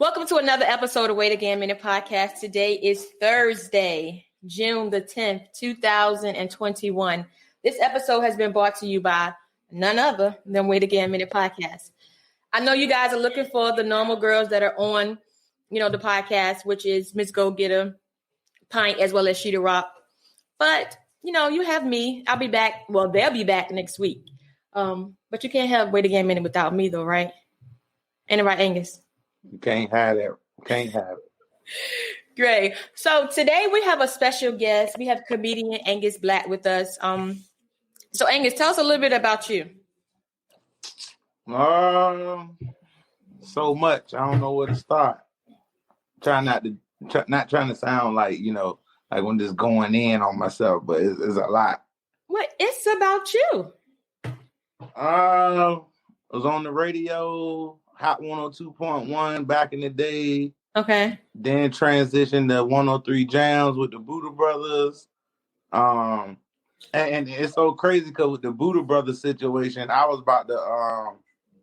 Welcome to another episode of Wait Again Minute Podcast. Today is Thursday, June the 10th, 2021. This episode has been brought to you by none other than Wait Again Minute Podcast. I know you guys are looking for the normal girls that are on, the podcast, which is Miss Go Getter, Pint, as well as Sheeta Rock. But, you have me. I'll be back. Well, they'll be back next week. But you can't have Wait Again Minute without me, though, right? Ain't it right, Angus? You can't have it. Can't have it. Great. So today we have a special guest. We have comedian Anguz Black with us. So Angus, tell us a little bit about you. So much. I don't know where to start. Not trying to sound like, like I'm just going in on myself, but it's a lot. What? It's about you. I was on the radio, Hot 102.1 back in the day. Okay. Then transitioned to 103 Jams with the Buddha Brothers. And it's so crazy because with the Buddha Brothers situation, I was about to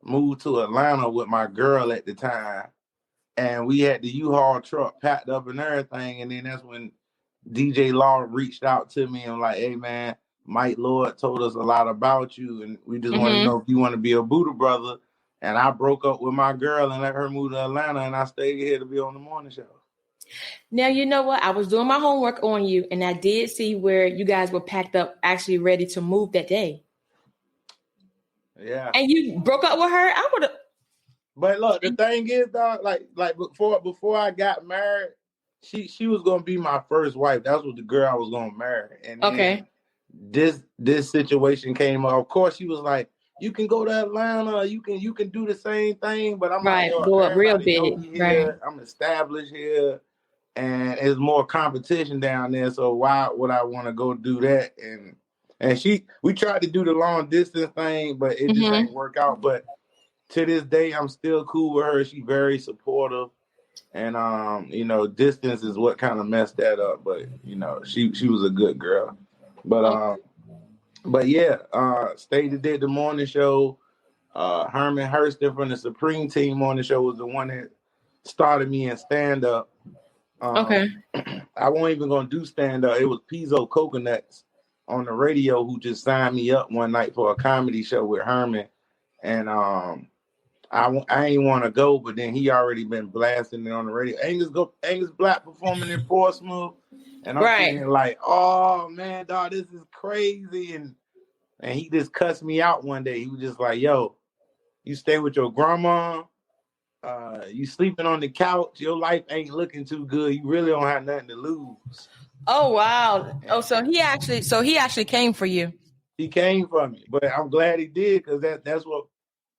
move to Atlanta with my girl at the time. And we had the U-Haul truck packed up and everything. And then that's when DJ Law reached out to me and like, hey, man, Mike Lord told us a lot about you. And we just want to know if you want to be a Buddha Brother. And I broke up with my girl and let her move to Atlanta. And I stayed here to be on the morning show. Now, you know what? I was doing my homework on you. And I did see where you guys were packed up, actually ready to move that day. Yeah. And you broke up with her? I would have. But look, the thing is, dog, like before I got married, she was gonna be my first wife. That was the girl I was gonna marry. And okay, this situation came up. Of course, she was like, "You can go to Atlanta. You can do the same thing." But I'm right, like, go up real big. Right. I'm established here, and it's more competition down there. So why would I want to go do that? And we tried to do the long distance thing, but it just ain't work out. But to this day, I'm still cool with her. She's very supportive. And, distance is what kind of messed that up. But, she was a good girl. But yeah, Stayed did the morning show. Herman Hurston from the Supreme Team morning show was the one that started me in stand-up. Okay. I wasn't even going to do stand-up. It was Pizzo Coconuts on the radio who just signed me up one night for a comedy show with Herman. And, I ain't want to go, but then he already been blasting it on the radio. Anguz Black performing in Portsmouth, and I'm thinking like, oh man, dog, this is crazy. And he just cussed me out one day. He was just like, yo, you stay with your grandma, you sleeping on the couch, your life ain't looking too good. You really don't have nothing to lose. Oh wow! Oh, so he actually came for you. He came for me, but I'm glad he did because that's what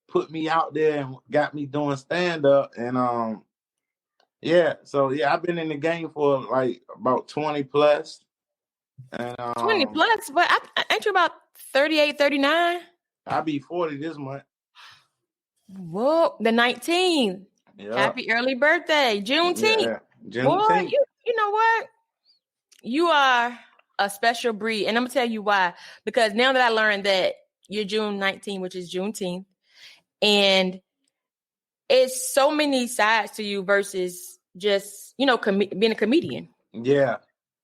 put me out there and got me doing stand-up. And I've been in the game for like about 20 plus. And 20 plus, but ain't you about 38, 39? I'll be 40 this month. Whoa, the 19th. Yep. Happy early birthday, Juneteenth. Yeah, Juneteenth. Boy, you know what? You are a special breed. And I'm gonna tell you why. Because now that I learned that you're June 19th, which is Juneteenth, and it's so many sides to you versus just, being a comedian. Yeah.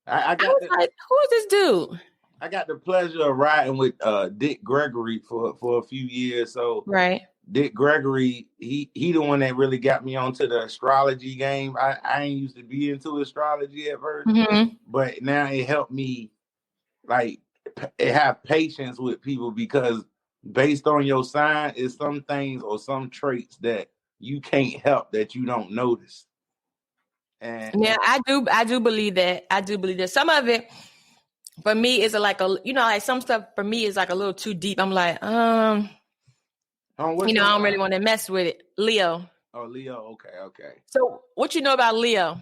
I was like, who is this dude? I got the pleasure of riding with Dick Gregory for a few years. So right. Dick Gregory, he the one that really got me onto the astrology game. I ain't used to be into astrology at first, but now it helped me like have patience with people because based on your sign, is some things or some traits that you can't help that you don't notice. And yeah, I do believe that. I do believe that some of it for me is like some stuff for me is like a little too deep. I'm like, I don't really want to mess with it. Leo. Oh, Leo. Okay. So what you know about Leo?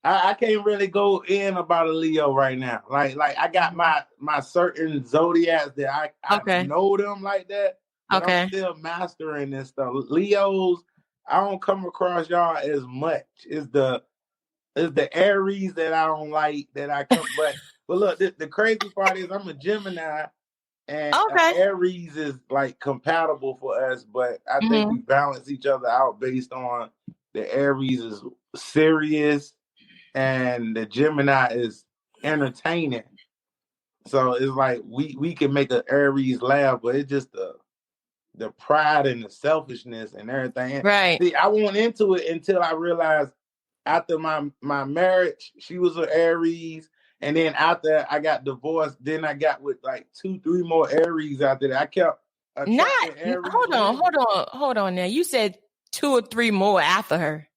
I can't really go in about a Leo right now. Like I got my certain zodiacs that I know them like that. But I'm still mastering this stuff. Leos, I don't come across y'all as much. It's the Aries that I don't like that I come. but look, the crazy part is I'm a Gemini, and Aries is like compatible for us. But I think we balance each other out based on the Aries is serious, and the Gemini is entertaining. So it's like we can make an Aries laugh, but it's just the pride and the selfishness and everything. Right. See, I went into it until I realized after my marriage, she was an Aries. And then after I got divorced, then I got with like 2-3 more Aries after that. I kept attracting Aries. Hold on now. You said 2 or 3 more after her.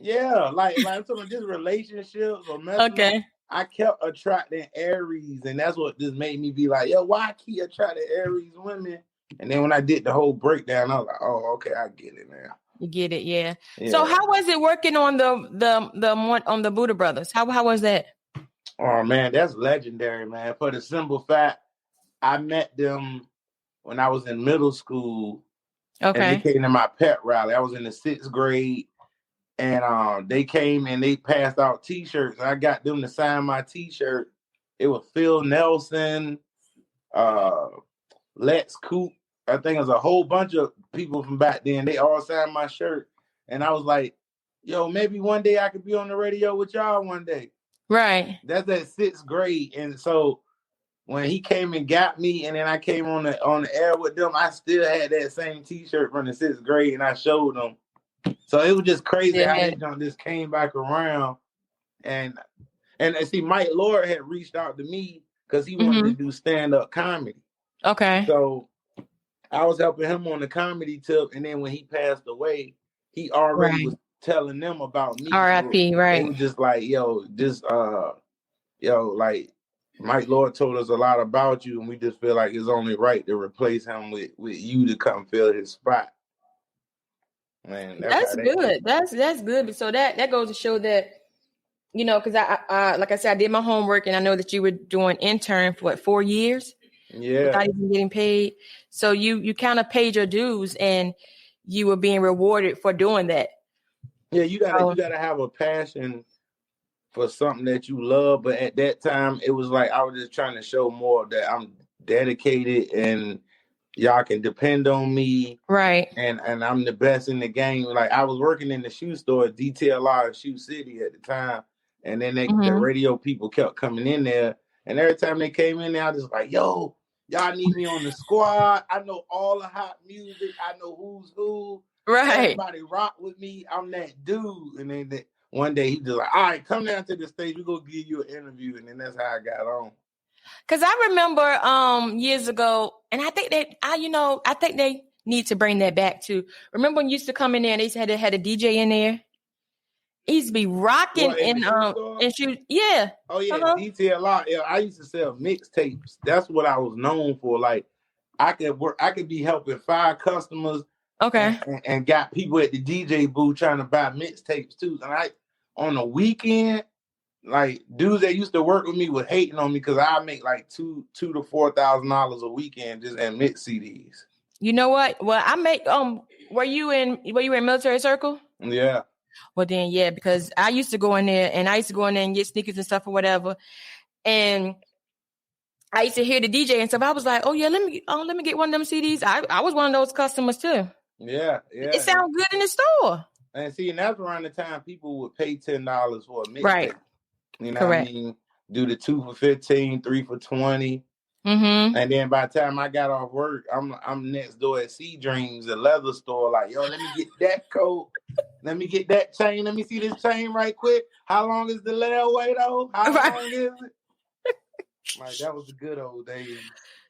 Yeah, like I'm talking about just relationships or messing. Okay. Up. I kept attracting Aries, and that's what just made me be like, yo, why I keep attracting Aries women? And then when I did the whole breakdown, I was like, oh, okay, I get it now. You get it, yeah. So how was it working on the Buddha Brothers? How was that? Oh man, that's legendary, man. For the simple fact, I met them when I was in middle school. Okay. And they came to my pep rally. I was in the 6th grade. And they came and they passed out T-shirts. I got them to sign my T-shirt. It was Phil Nelson, Lex Coop. I think it was a whole bunch of people from back then. They all signed my shirt. And I was like, yo, maybe one day I could be on the radio with y'all one day. Right. That's at 6th grade. And so when he came and got me and then I came on the air with them, I still had that same T-shirt from the 6th grade and I showed them. So it was just crazy how they just came back around. And see, Mike Lord had reached out to me because he wanted to do stand-up comedy. Okay. So I was helping him on the comedy tip. And then when he passed away, he already was telling them about me. R.I.P. So right. It was just like, like Mike Lord told us a lot about you. And we just feel like it's only right to replace him with you to come fill his spot. Man, that's good. That's good. So that goes to show that, because I like I said, I did my homework and I know that you were doing intern for 4 years? Yeah. Without even getting paid. So you kind of paid your dues and you were being rewarded for doing that. Yeah, you gotta have a passion for something that you love. But at that time, it was like I was just trying to show more that I'm dedicated and y'all can depend on me. Right. And I'm the best in the game. Like I was working in the shoe store, DTLR in Shoe City at the time. And then the radio people kept coming in there. And every time they came in there, I was just like, yo, y'all need me on the squad. I know all the hot music. I know who's who. Right. Everybody rock with me. I'm that dude. And then one day he just like, all right, come down to the stage. We're going to give you an interview. And then that's how I got on. Because I remember years ago, and I think they need to bring that back too. Remember when you used to come in there and they had a DJ in there? He used to be rocking in shoes. Yeah. Oh yeah, DTLR. Yeah, I used to sell mixtapes. That's what I was known for. Like I could be helping 5 customers. Okay. And got people at the DJ booth trying to buy mixtapes too. And on the weekend, like dudes that used to work with me were hating on me because I make like $2,000 to $4,000 a weekend just at mix CDs. You know what? Well, I make were you in Military Circle? Yeah. Well then, yeah, because I used to go in there and get sneakers and stuff or whatever, and I used to hear the DJ and stuff. I was like, oh yeah, let me get one of them CDs. I was one of those customers too. Yeah. It sounds good in the store. And see, and that's around the time people would pay $10 for a mixtape. Right. You know what I mean? Do the 2 for $15, 3 for $20. Mm-hmm. And then by the time I got off work, I'm next door at Sea Dreams, the leather store. Like, yo, let me get that coat. Let me get that chain. Let me see this chain right quick. How long is the layaway though? How long is it? Like that was the good old days.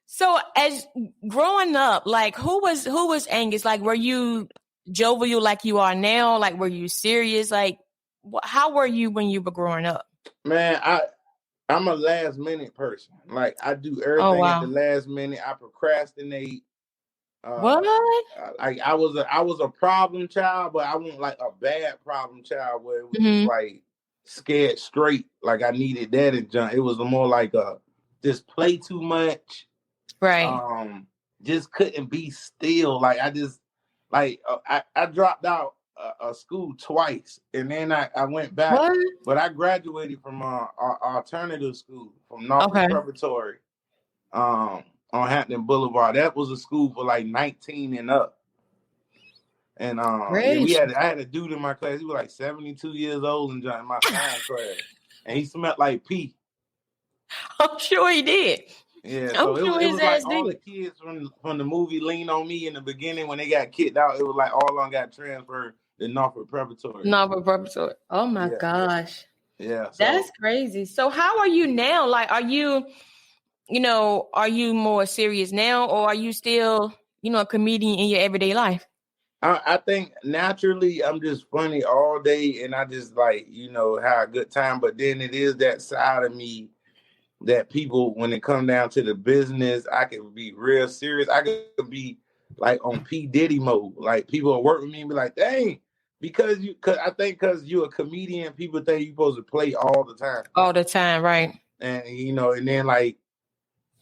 So as growing up, like who was Anguz? Like, were you jovial like you are now? Like, were you serious? Like, how were you when you were growing up? Man, I'm a last minute person. Like I do everything at the last minute. I procrastinate. What? I was a problem child, but I wasn't like a bad problem child where it was just like scared straight. Like I needed that and junk. It was more like just play too much. Right. Just couldn't be still. Like I just I dropped out of school twice, and then I went back. What? But I graduated from alternative school from Norfolk Preparatory. On Hampton Boulevard. That was a school for like 19 and up. And Great. I had a dude in my class. He was like 72 years old and in my science class, and he smelled like pee. I'm sure he did. Yeah, I'm so sure it his was like ass all did. the kids from the movie Lean on Me in the beginning when they got kicked out. It was like all of them got transferred to Norfolk Preparatory. Novel preparatory. Oh my Yeah, gosh. yeah. So That's crazy. So how are you now? Like, are you more serious now, or are you still, a comedian in your everyday life? I think naturally I'm just funny all day, and I just like have a good time. But then it is that side of me that people, when it comes down to the business, I can be real serious. I could be like on P Diddy mode. Like people will work with me and be like, "Dang," because you're a comedian, people think you're supposed to play all the time. All the time, right? And and then like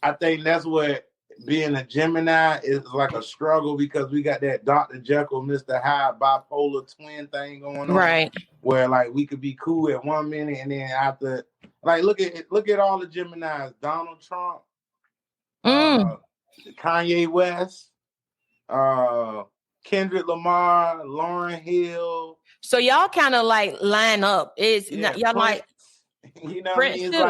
I think that's what being a Gemini is like a struggle, because we got that Dr. Jekyll, Mr. Hyde bipolar twin thing going on. Right. Where like we could be cool at 1 minute and then after, like look at all the Geminis: Donald Trump, Kanye West, Kendrick Lamar, Lauryn Hill. So y'all kind of like line up. Y'all Prince, like you know Prince what I mean? It's too.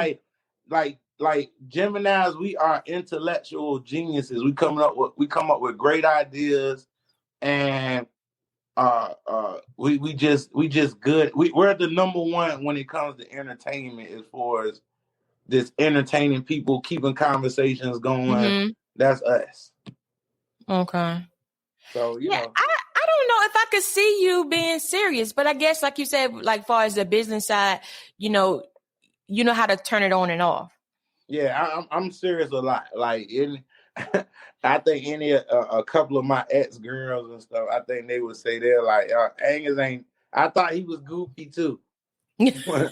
like Geminis, we are intellectual geniuses. We come up with great ideas, and we just good. We're the number one when it comes to entertainment, as far as this entertaining people, keeping conversations going. Mm-hmm. That's us. Okay. So I don't know if I could see you being serious, but I guess like you said, like far as the business side, you know how to turn it on and off. Yeah, I'm serious a lot. Like I think a couple of my ex girls and stuff, I think they would say they're like, Angus ain't. I thought he was goofy too. You know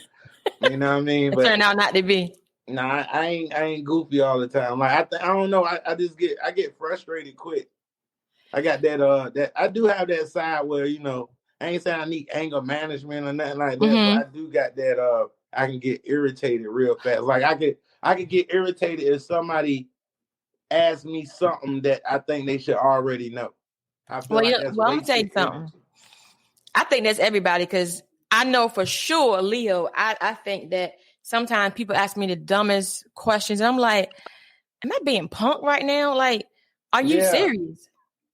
what I mean? But it turned out not to be. Nah, I ain't goofy all the time. Like I don't know. I just get frustrated quick. I got that I do have that side where I ain't saying I need anger management or nothing like that, Mm-hmm. but I do got that I can get irritated real fast. Like I could get irritated if somebody asks me something that I think they should already know. I feel like that's I'll tell you something. I think that's everybody, because I know for sure, Leo, I think that sometimes people ask me the dumbest questions, and I'm like, am I being punked right now? Like, are you serious?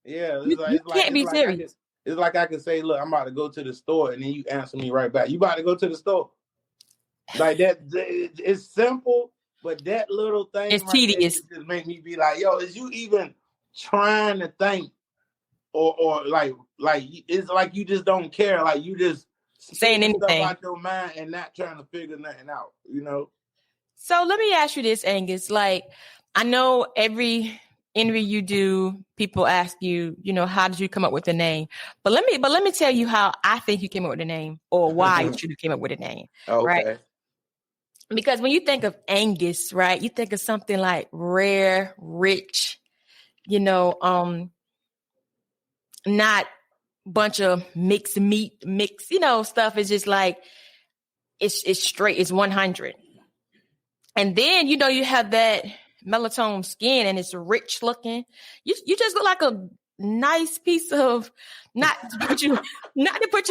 Yeah, you can't be serious. It's like I can say, look, I'm about to go to the store, and then you answer me right back. You about to go to the store? Like that, it's simple, but that little thing, it's tedious. Just make me be like, yo, is you even trying to think, or like it's like you just don't care, like you just saying anything stuff out your mind and not trying to figure nothing out, So let me ask you this, Angus. Like, I know every interview you do, people ask you, how did you come up with the name? But let me tell you how I think you came up with the name, or why you should have came up with a name. Okay. Right? Because when you think of Angus, right, you think of something like rare, rich, not bunch of mixed meat, stuff. It's just like it's straight. It's 100. And then you have that melatonin skin, and it's rich looking. You just look like a nice piece of not to put you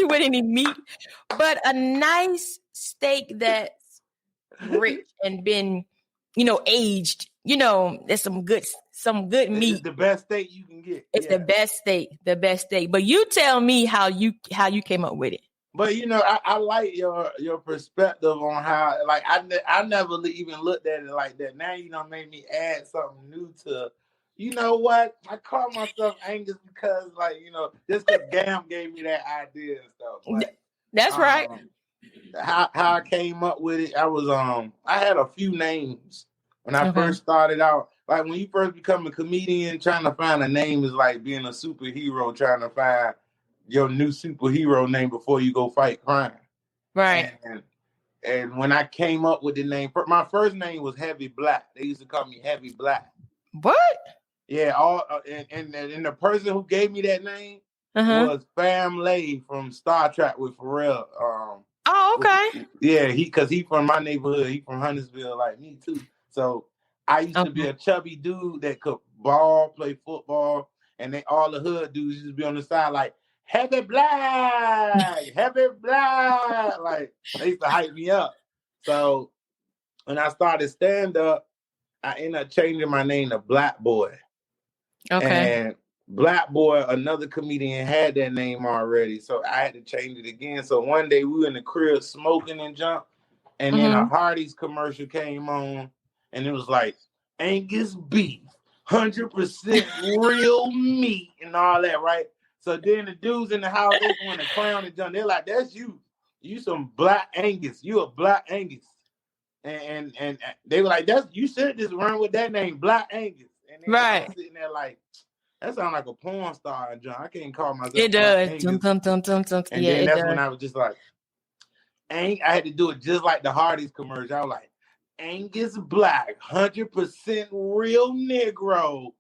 with any meat, but a nice steak that's rich and been aged. There's some good meat. It's the best steak you can get. It's the best steak. But you tell me how you came up with it. But I like your perspective on how, like, I never even looked at it like that. Now made me add something new to. You know what? I call myself Angus because, like, just because Gam gave me that idea and stuff. But, that's right. How I came up with it, I had a few names when I first started out. Like, when you first become a comedian, trying to find a name is like being a superhero trying to find your new superhero name before you go fight crime. Right. And when I came up with the name, my first name was Heavy Black. They used to call me Heavy Black. What? Yeah, and the person who gave me that name was Fam Lay from Star Trek with Pharrell. Oh, okay. Yeah, because he from my neighborhood. He from Huntersville, like me too. So I used to be a chubby dude that could ball, play football, and then all the hood dudes used to be on the side like, Heavy Black, Heavy Black. Like, they used to hype me up. So when I started stand-up, I ended up changing my name to Black Boy. Okay. And Black Boy, another comedian, had that name already. So I had to change it again. So one day we were in the crib smoking and junk. And then a Hardee's commercial came on. And it was like, Angus beef, 100% real meat and all that, right? So then the dudes in the house, they want to clown and jump. They're like, that's you. You some Black Angus. You a Black Angus. And they were like, that's you should just run with that name, Black Angus. And then I was sitting there like, that sounds like a porn star, John. I can't call myself It does. Black Angus. And yeah, then that's does. when I was just like, I had to do it just like the Hardee's commercial. I was like, Angus Black, 100% real Negro.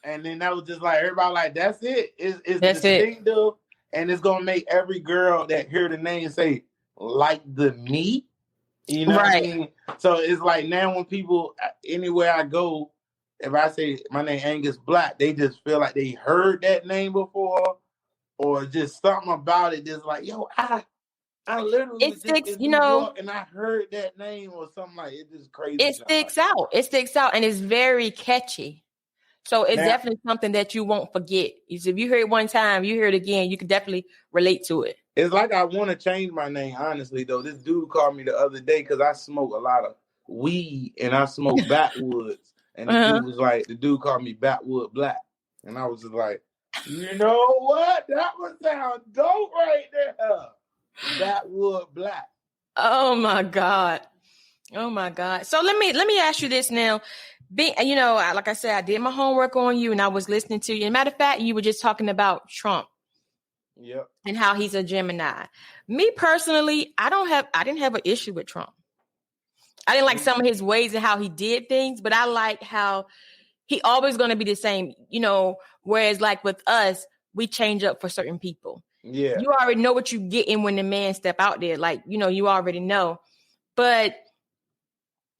And then that was just like, everybody like, that's it. It's distinctive. And it's going to make every girl that hear the name say, like the meat. You know what I mean? So it's like now when people, anywhere I go, if I say my name Angus Black, they just feel like they heard that name before or just something about it. Just like, yo, I literally it sticks, in New York and I heard that name or something like it. Just crazy. It sticks out. It sticks out and it's very catchy. So it's definitely something that you won't forget. If you hear it one time, you hear it again, you can definitely relate to it. It's like I want to change my name, honestly, though. This dude called me the other day because I smoke a lot of weed and I smoke backwoods. And the dude called me Backwood Black. And I was just like, you know what? That would sound dope right there. Backwood Black. Oh my God. So let me ask you this now. Like I said, I did my homework on you and I was listening to you. As a matter of fact, you were just talking about Trump. Yep. And how he's a Gemini. Me personally, I didn't have an issue with Trump. I didn't like some of his ways and how he did things, but I like how he always going to be the same, whereas like with us, we change up for certain people. Yeah. You already know what you get in when the man step out there. Like, you already know. But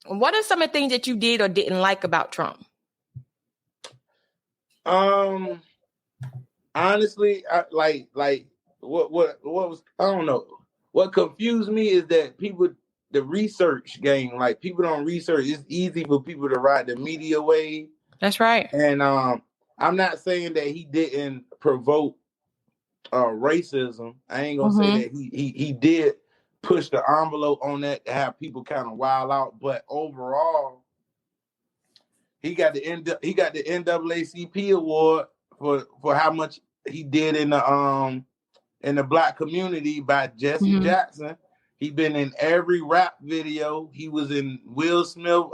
what are some of the things that you did or didn't like about Trump? Honestly, what was, I don't know. What confused me is that the research game, like people don't research. It's easy for people to ride the media wave. That's right. And I'm not saying that he didn't provoke racism. I ain't gonna say that he did push the envelope on that to have people kind of wild out. But overall, he got the NAACP award for how much he did in the Black community by Jesse Jackson. He been in every rap video. He was in Will Smith,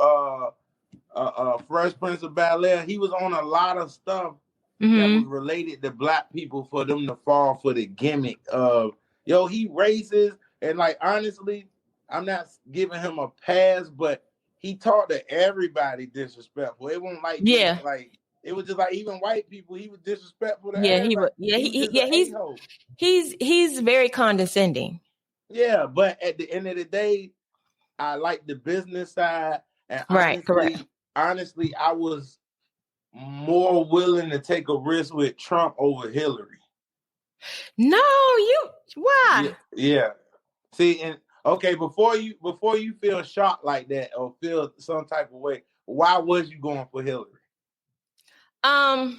Fresh Prince of Bel-Air. He was on a lot of stuff that was related to Black people for them to fall for the gimmick of, he racist. And like, honestly, I'm not giving him a pass, but he talked to everybody disrespectful. It wasn't like, it was just like even white people, he was disrespectful to everybody. He's very condescending. Yeah, but at the end of the day, I like the business side. And honestly, I was more willing to take a risk with Trump over Hillary. No, why? Yeah. See, and okay, before you feel shocked like that or feel some type of way, why was you going for Hillary? I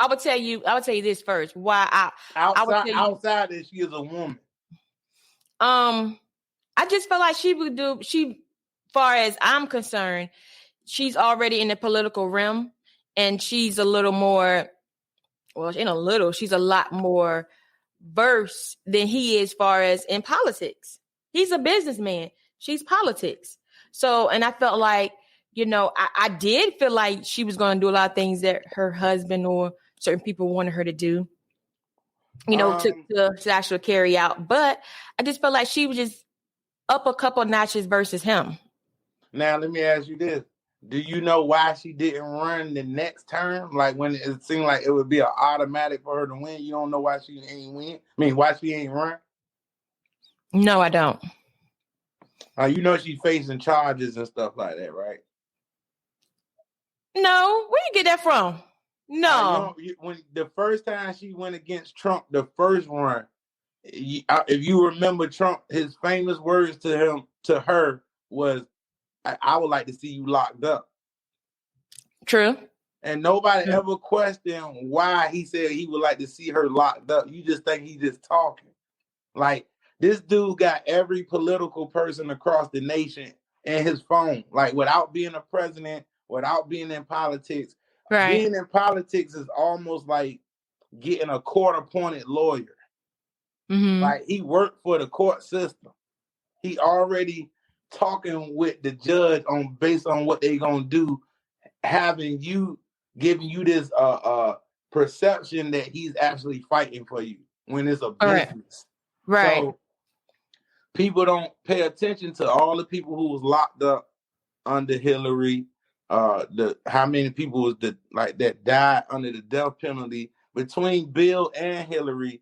would tell you this first. Why outside that she is a woman. I just felt like far as I'm concerned, she's already in the political realm and she's a little more, she's a lot more versed than he is far as in politics. He's a businessman. She's politics. So, and I felt like, I did feel like she was going to do a lot of things that her husband or certain people wanted her to do, to actually carry out. But I just felt like she was just up a couple notches versus him. Now, let me ask you this. Do you know why she didn't run the next term? Like when it seemed like it would be an automatic for her to win. You don't know why she ain't win? I mean, why she ain't run? No, I don't. She's facing charges and stuff like that, right? No, where you get that from? No. When the first time she went against Trump, the first run, if you remember Trump, his famous words to her was, I would like to see you locked up. True. And nobody ever questioned why he said he would like to see her locked up. You just think he's just talking. Like, this dude got every political person across the nation in his phone. Like, without being a president, without being in politics. Right. Being in politics is almost like getting a court-appointed lawyer. Mm-hmm. Like, he worked for the court system. He already talking with the judge based on what they gonna do, giving you this perception that he's actually fighting for you when it's a business. Right. So people don't pay attention to all the people who was locked up under Hillary. How many people was that died under the death penalty between Bill and Hillary.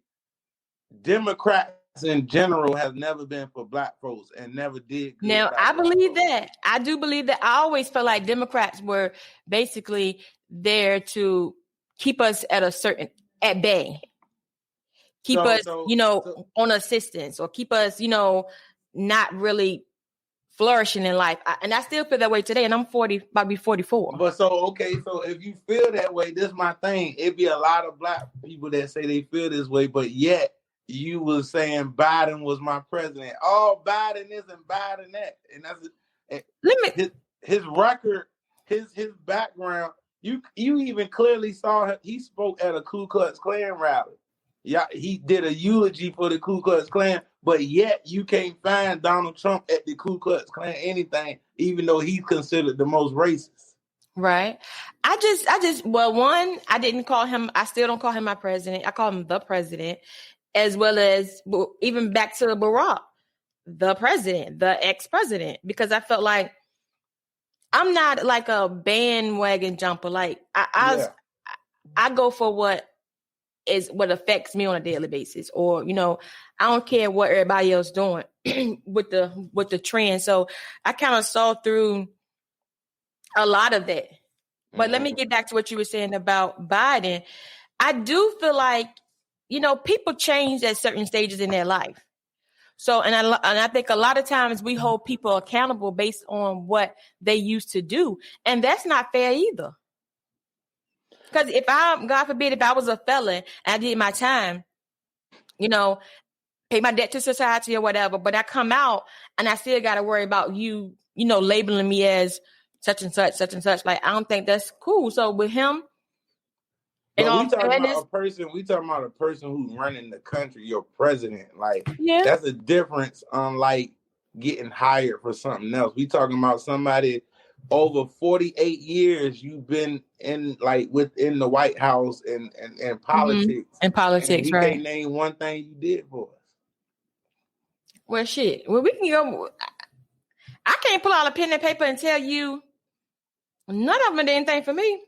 Democrats in general have never been for Black folks and never did good. Now, I believe that. I do believe that. I always felt like Democrats were basically there to keep us at bay. Keep us, on assistance, or keep us, not really flourishing in life. And I still feel that way today, and I'm 40, about to be 44. But so if you feel that way, this is my thing. It'd be a lot of Black people that say they feel this way, but yet you was saying Biden was my president. Oh, Biden isn't Biden that. And that's his record, his background. You even clearly saw he spoke at a Ku Klux Klan rally. Yeah, he did a eulogy for the Ku Klux Klan, but yet you can't find Donald Trump at the Ku Klux Klan anything, even though he's considered the most racist. Right. I didn't call him, I still don't call him my president. I call him the president, as well as even back to Barack, the president, the ex-president, because I felt like I'm not like a bandwagon jumper. Like I go for what affects me on a daily basis, or I don't care what everybody else doing with the trend. So I kind of saw through a lot of that. But let me get back to what you were saying about Biden. I do feel like people change at certain stages in their life. So, and I think a lot of times we hold people accountable based on what they used to do, and that's not fair either. Because God forbid, if I was a felon and I did my time, pay my debt to society or whatever, but I come out and I still got to worry about you, labeling me as such and such, such and such. Like, I don't think that's cool. So with him, we talking about a person who's running the country, your president. Like, that's a difference unlike getting hired for something else. We talking about somebody over 48 years you've been within the White House and politics. And politics, and right? Can't name one thing you did for us. Well, shit. Well, we can go. I can't pull out a pen and paper and tell you none of them did anything for me.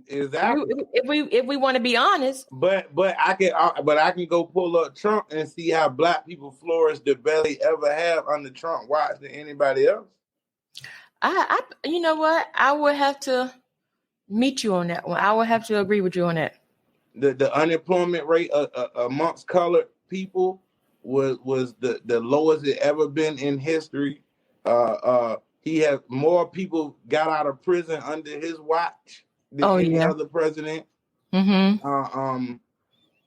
Exactly. If we want to be honest, but I can go pull up Trump and see how Black people flourished the belly ever have under Trump watch than anybody else. You know what? I would have to meet you on that one. I would have to agree with you on that. The unemployment rate amongst colored people was the lowest it ever been in history. He had more people got out of prison under his watch than any other president. Mm-hmm.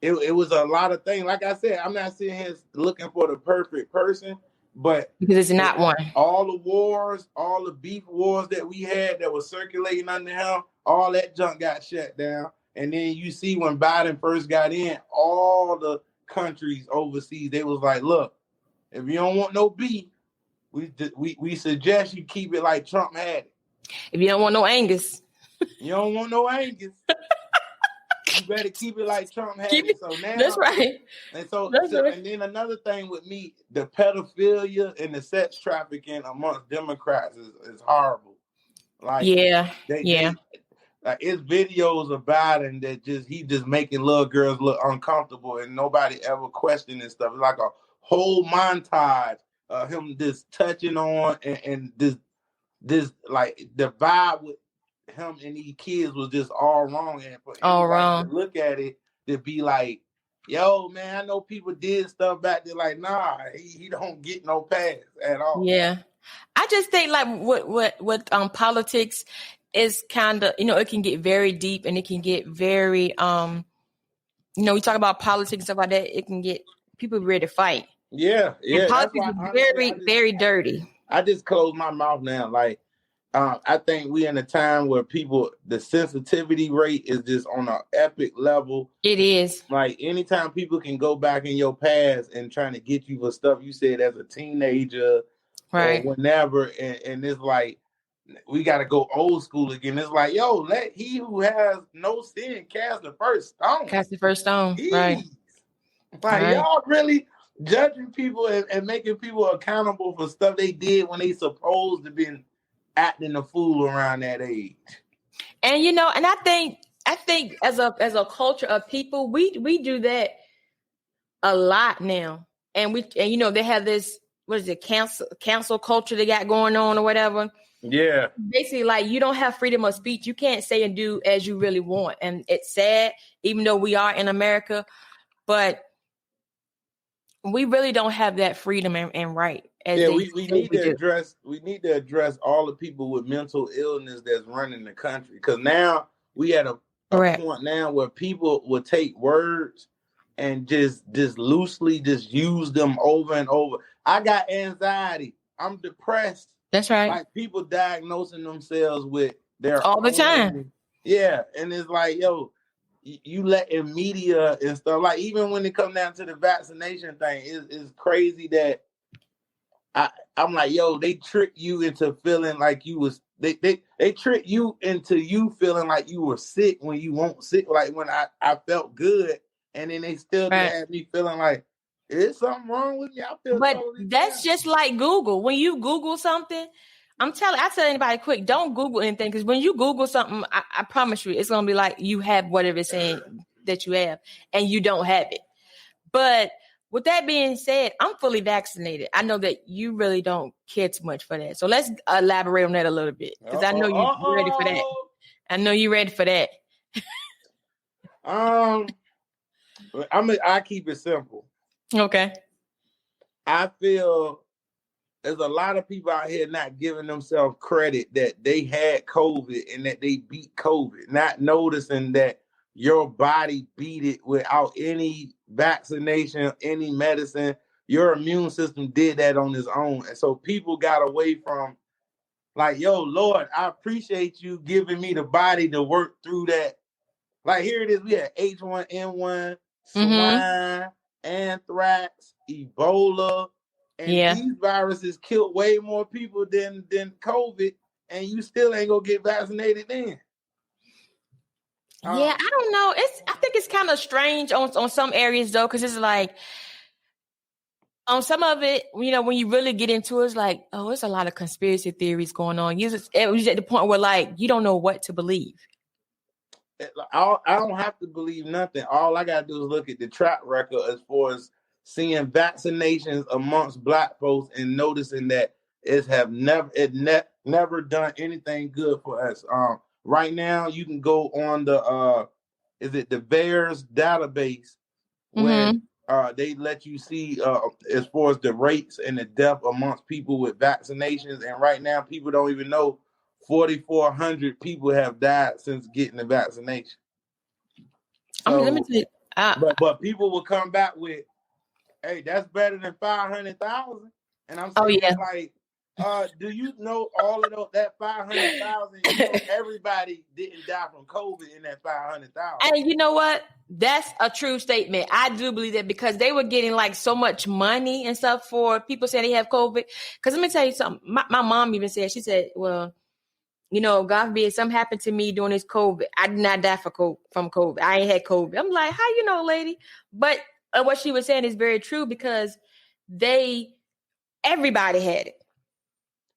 It was a lot of things. Like I said, I'm not sitting here looking for the perfect person, but because it's not one. All the wars, all the beef wars that we had that was circulating under him, all that junk got shut down. And then you see when Biden first got in, all the countries overseas, they was like, look, if you don't want no beef, we suggest you keep it like Trump had it. If you don't want no Angus. You don't want no Angus. You better keep it like Trump had it. So now, that's right. And and then another thing with me, the pedophilia and the sex trafficking amongst Democrats is horrible. Like, it's videos of Biden that he just making little girls look uncomfortable and nobody ever questioning stuff. It's like a whole montage of him just touching on and this like the vibe with him and these kids was just all wrong, and for All everybody wrong. to look at it to be like, yo, man, I know people did stuff back there. Like, nah, he don't get no pass at all. Yeah. I just think like what politics is kind of, it can get very deep and it can get very we talk about politics and stuff like that, it can get people ready to fight. Yeah. And politics is very, very dirty. I just close my mouth now. Like, I think we in a time where the sensitivity rate is just on an epic level. It is. Like, anytime people can go back in your past and trying to get you for stuff you said as a teenager, right, or whenever, and it's like, we got to go old school again. It's like, yo, let he who has no sin cast the first stone. Jeez. Right. Like, y'all really judging people and making people accountable for stuff they did when they supposed to been acting a fool around that age. And and I think as a culture of people, we do that a lot now. And they have this, what is it, cancel culture they got going on or whatever. Yeah. Basically, like, you don't have freedom of speech. You can't say and do as you really want. And it's sad, even though we are in America, but we really don't have that freedom and right. We need to address all the people with mental illness that's running the country. Because now we at a point now where people will take words and just loosely just use them over and over. I got anxiety. I'm depressed. That's right. Like, people diagnosing themselves with their all the time. Yeah, and it's like, yo, you letting media and stuff, like, even when it comes down to the vaccination thing, it's crazy that I'm like, yo, they trick you into feeling like you was they trick you into you feeling like you were sick when you weren't sick. Like, when I felt good, and then they still had me feeling like, is something wrong with me? I feel, but totally that's just like Google. When you Google something, I tell anybody quick, don't Google anything, because when you Google something, I promise you, it's gonna be like you have whatever it's saying that you have, and you don't have it. But with that being said, I'm fully vaccinated. I know that you really don't care too much for that. So let's elaborate on that a little bit, because I know you're ready for that. I know you're ready for that. I keep it simple. Okay. I feel there's a lot of people out here not giving themselves credit that they had COVID and that they beat COVID, not noticing that your body beat it without any vaccination, any medicine. Your immune system did that on its own. And so people got away from, like, yo, Lord, I appreciate you giving me the body to work through that. Like, here it is. We had H1N1, swine, anthrax, Ebola, and these viruses killed way more people than COVID, and you still ain't gonna get vaccinated then. I don't know. I think it's kind of strange on some areas though, because it's like on some of it, when you really get into it, it's like, oh, it's a lot of conspiracy theories going on. It was at the point where, like, you don't know what to believe. I don't have to believe nothing. All I gotta do is look at the track record as far as seeing vaccinations amongst Black folks and noticing that it never done anything good for us. Right now, you can go on the the VAERS database when they let you see as far as the rates and the death amongst people with vaccinations. And right now, people don't even know 4,400 people have died since getting the vaccination. So, let me tell you, but people will come back with, hey, that's better than 500,000. And I'm saying, like, do you know all of that 500,000? Everybody didn't die from COVID in that 500,000. And you know what? That's a true statement. I do believe that, because they were getting like so much money and stuff for people saying they have COVID. Because let me tell you something. My mom even said, she said, well, God forbid something happened to me during this COVID, I did not die from COVID. I ain't had COVID. I'm like, how you know, lady? But what she was saying is very true, because everybody had it.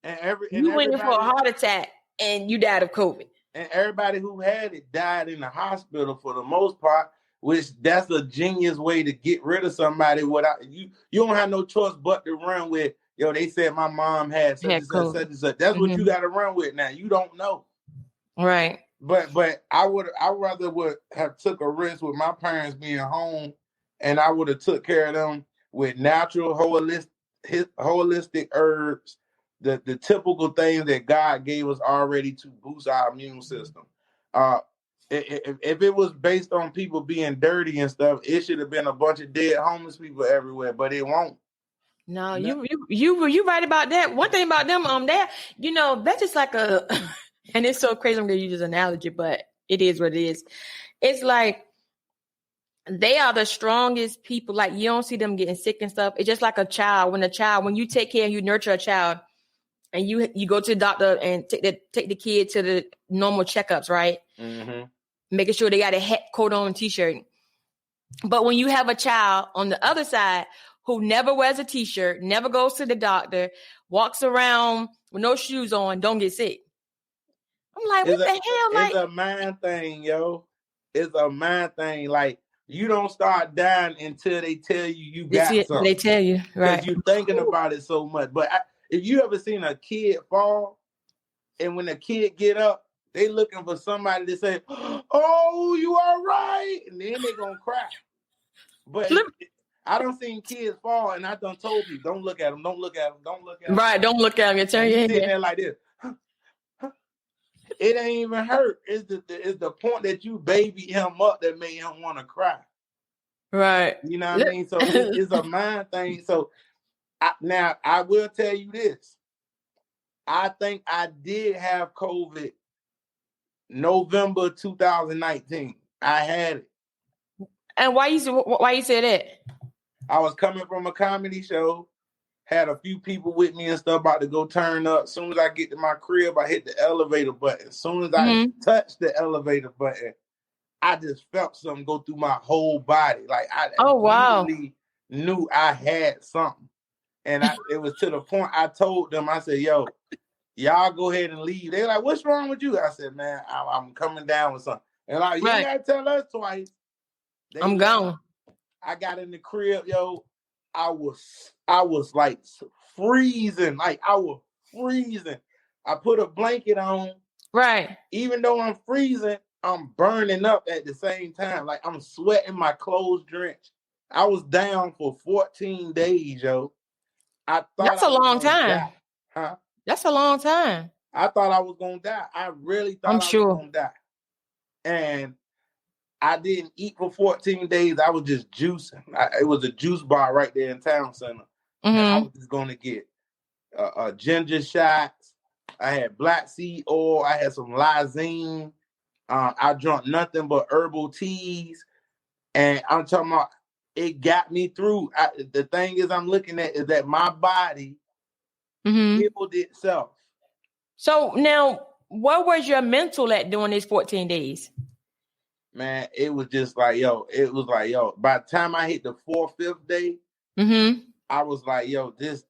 And you went in for a heart attack and you died of COVID. And everybody who had it died in the hospital for the most part, which that's a genius way to get rid of somebody without you don't have no choice but to run with, yo, they said my mom had such and such. That's what you got to run with now. You don't know. Right. But I rather would have took a risk with my parents being home, and I would have took care of them with natural holistic herbs, the typical things that God gave us already to boost our immune system. If it was based on people being dirty and stuff, it should have been a bunch of dead homeless people everywhere, but it won't. No, you right about that. One thing about them, that's just like a, and it's so crazy. I'm gonna use this analogy, but it is what it is. It's like they are the strongest people. Like you don't see them getting sick and stuff. It's just like a child. When you take care and you nurture a child, and you go to the doctor and take the kid to the normal checkups, right? Mm-hmm. Making sure they got a hat, coat on, t-shirt. But when you have a child on the other side who never wears a t-shirt, never goes to the doctor, walks around with no shoes on, don't get sick. I'm like, what the hell? It's a mind thing, yo. It's a mind thing. Like, you don't start dying until they tell you got something. They tell you, right? Because you're thinking about it so much. But if you ever seen a kid fall, and when the kid get up, they looking for somebody to say, "Oh, you all right?" And then they gonna cry. But I don't seen kids fall, and I done told you, don't look at them, don't look at them, don't look at them. Right, don't look at them. You turn your head. Sitting there like this. It ain't even hurt. It's the point that you baby him up that made him want to cry. Right. You know what I mean? So it's a mind thing. So now I will tell you this. I think I did have COVID November 2019. I had it. And why you say that? I was coming from a comedy show, had a few people with me and stuff about to go turn up. As soon as I get to my crib, I hit the elevator button. As soon as I touched the elevator button, I just felt something go through my whole body. Like I immediately knew I had something. And it was to the point I told them, I said, yo, y'all go ahead and leave. They're like, what's wrong with you? I said, man, I'm coming down with something. And like, you gotta tell us twice. I'm gone. I got in the crib, yo. I was like freezing. Like I was freezing. I put a blanket on. Right. Even though I'm freezing, I'm burning up at the same time. Like I'm sweating, my clothes drenched. I was down for 14 days, yo. That's a long time. Die. Huh? That's a long time. I thought I was gonna die. I really thought I was gonna die. And I didn't eat for 14 days. I was just juicing. It was a juice bar right there in town center. And I was just going to get ginger shots. I had black seed oil. I had some lysine. I drank nothing but herbal teas. And I'm talking about, it got me through. The thing is I'm looking at is that my body healed itself. So now, what was your mental at during these 14 days? Man, it was just like, yo, by the time I hit the 4th, 5th day, I was like, yo, this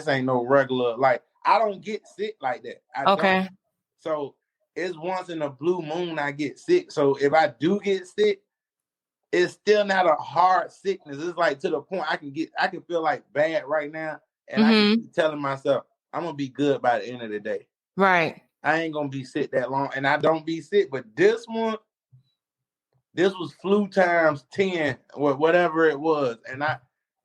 ain't no regular, like, I don't get sick like that. I don't. So it's once in a blue moon I get sick. So if I do get sick, it's still not a hard sickness. It's like to the point I can feel like bad right now. And I can keep telling myself, I'm going to be good by the end of the day. Right. I ain't going to be sick that long. And I don't be sick. But this was flu times 10 or whatever it was.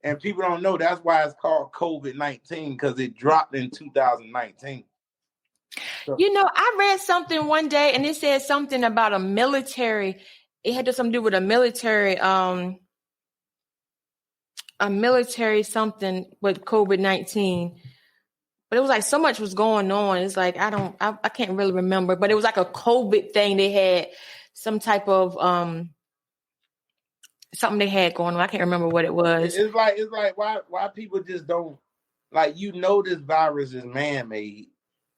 And people don't know that's why it's called COVID-19, because it dropped in 2019. So, I read something one day and it said something about a military. It had something to do with a military something with COVID-19. But it was like so much was going on. It's like I can't really remember, but it was like a COVID thing. They had some type of something they had going on. I can't remember what it was. It's like why people just don't, like, this virus is man-made.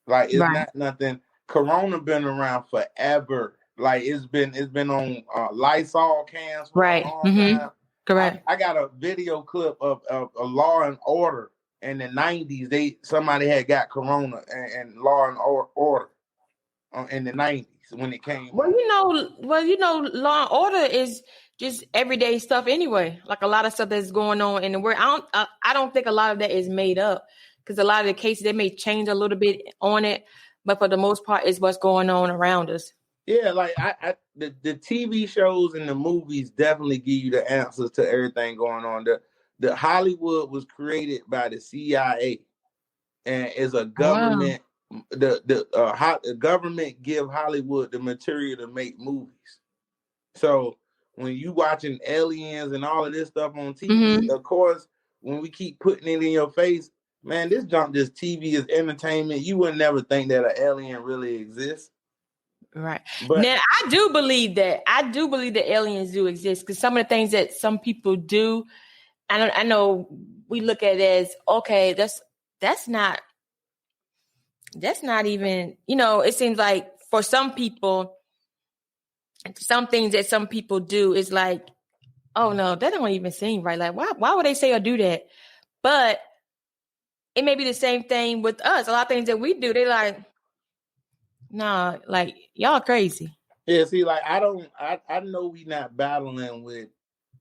Like it's not nothing. Corona been around forever. Like it's been on Lysol cans for a long time. Correct. I got a video clip of a Law and Order in the 90s. Somebody had got Corona and Law and Order in the 90s when it came. Well, Law and Order is just everyday stuff anyway. Like a lot of stuff that's going on in the world. I don't think a lot of that is made up, because a lot of the cases they may change a little bit on it, but for the most part, it's what's going on around us. Yeah, like the TV shows and the movies definitely give you the answers to everything going on. The Hollywood was created by the CIA and is a government. Wow. The government give Hollywood the material to make movies. So when you watching aliens and all of this stuff on TV, of course, when we keep putting it in your face, man, this TV is entertainment. You would never think that an alien really exists. Right. But now I do believe that aliens do exist, because some of the things that some people do, I know we look at it as, okay, that's not even, it seems like for some people, some things that some people do is like, oh no, that don't even seem right. Like, why would they say or do that? But it may be the same thing with us. A lot of things that we do, they like, nah, like y'all crazy. Yeah, see, like I know we not battling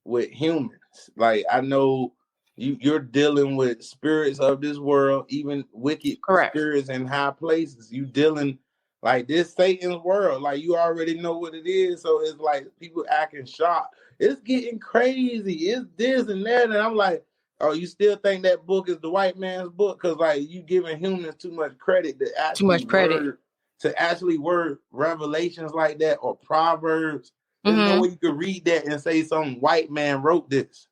with humans. Like I know you're dealing with spirits of this world, even wicked spirits in high places. You dealing like this Satan's world. Like you already know what it is. So it's like people acting shocked. It's getting crazy. It's this and that. And I'm like, oh, you still think that book is the white man's book? Because like you giving humans too much credit to actually word revelations like that or Proverbs. There's no way you could read that and say some white man wrote this.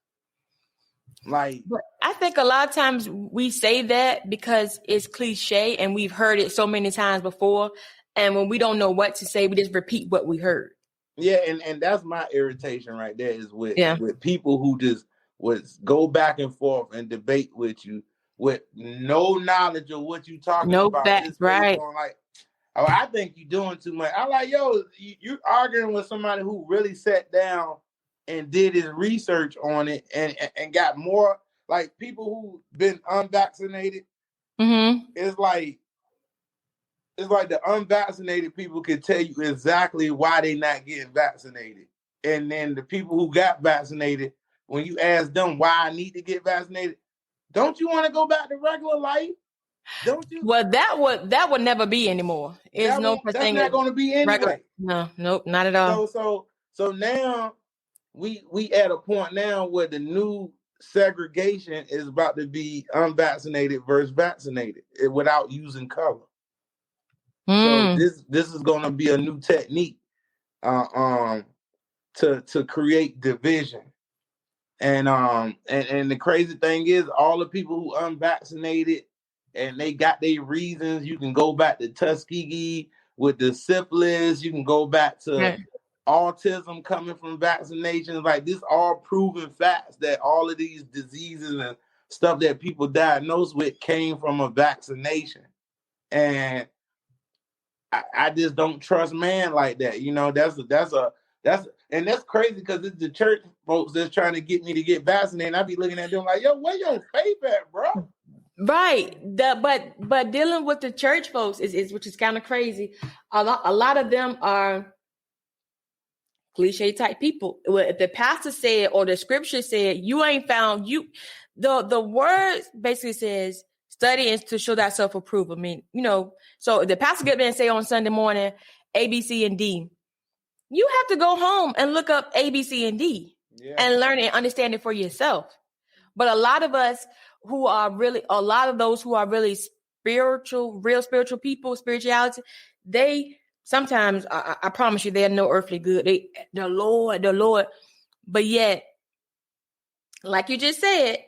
Like, I think a lot of times we say that because it's cliche and we've heard it so many times before. And when we don't know what to say, we just repeat what we heard. Yeah, and that's my irritation right there is with people who just would go back and forth and debate with you with no knowledge of what you're talking about. Right. Like, oh, I think you're doing too much. I'm like, yo, you're arguing with somebody who really sat down and did his research on it and got more, like people who been unvaccinated. It's like the unvaccinated people can tell you exactly why they not getting vaccinated. And then the people who got vaccinated, when you ask them why I need to get vaccinated, don't you want to go back to regular life? Don't you? Well, that would never be anymore. It's no such thing. That's not going to be anyway. Regular. No, nope, not at all. So now we at a point now where the new segregation is about to be unvaccinated versus vaccinated without using color. So this is going to be a new technique to create division. And the crazy thing is all the people who unvaccinated and they got their reasons. You can go back to Tuskegee with the syphilis. You can go back to autism coming from vaccinations. Like this all proven facts that all of these diseases and stuff that people diagnosed with came from a vaccination. And I just don't trust man like that. That's crazy because it's the church folks that's trying to get me to get vaccinated. I be looking at them like, yo, where your faith at, bro? Right. But dealing with the church folks is which is kind of crazy. A lot of them are cliche type people. If the pastor said or the scripture said, you ain't found the word basically says study is to show that self-approval. I mean, so if the pastor get there and say on Sunday morning, A, B, C, and D, you have to go home and look up A, B, C, and D and learn and understand it for yourself. But a lot of those who are really spiritual, real spiritual people, spirituality, they sometimes, I promise you, they're no earthly good. The Lord. But yet, like you just said,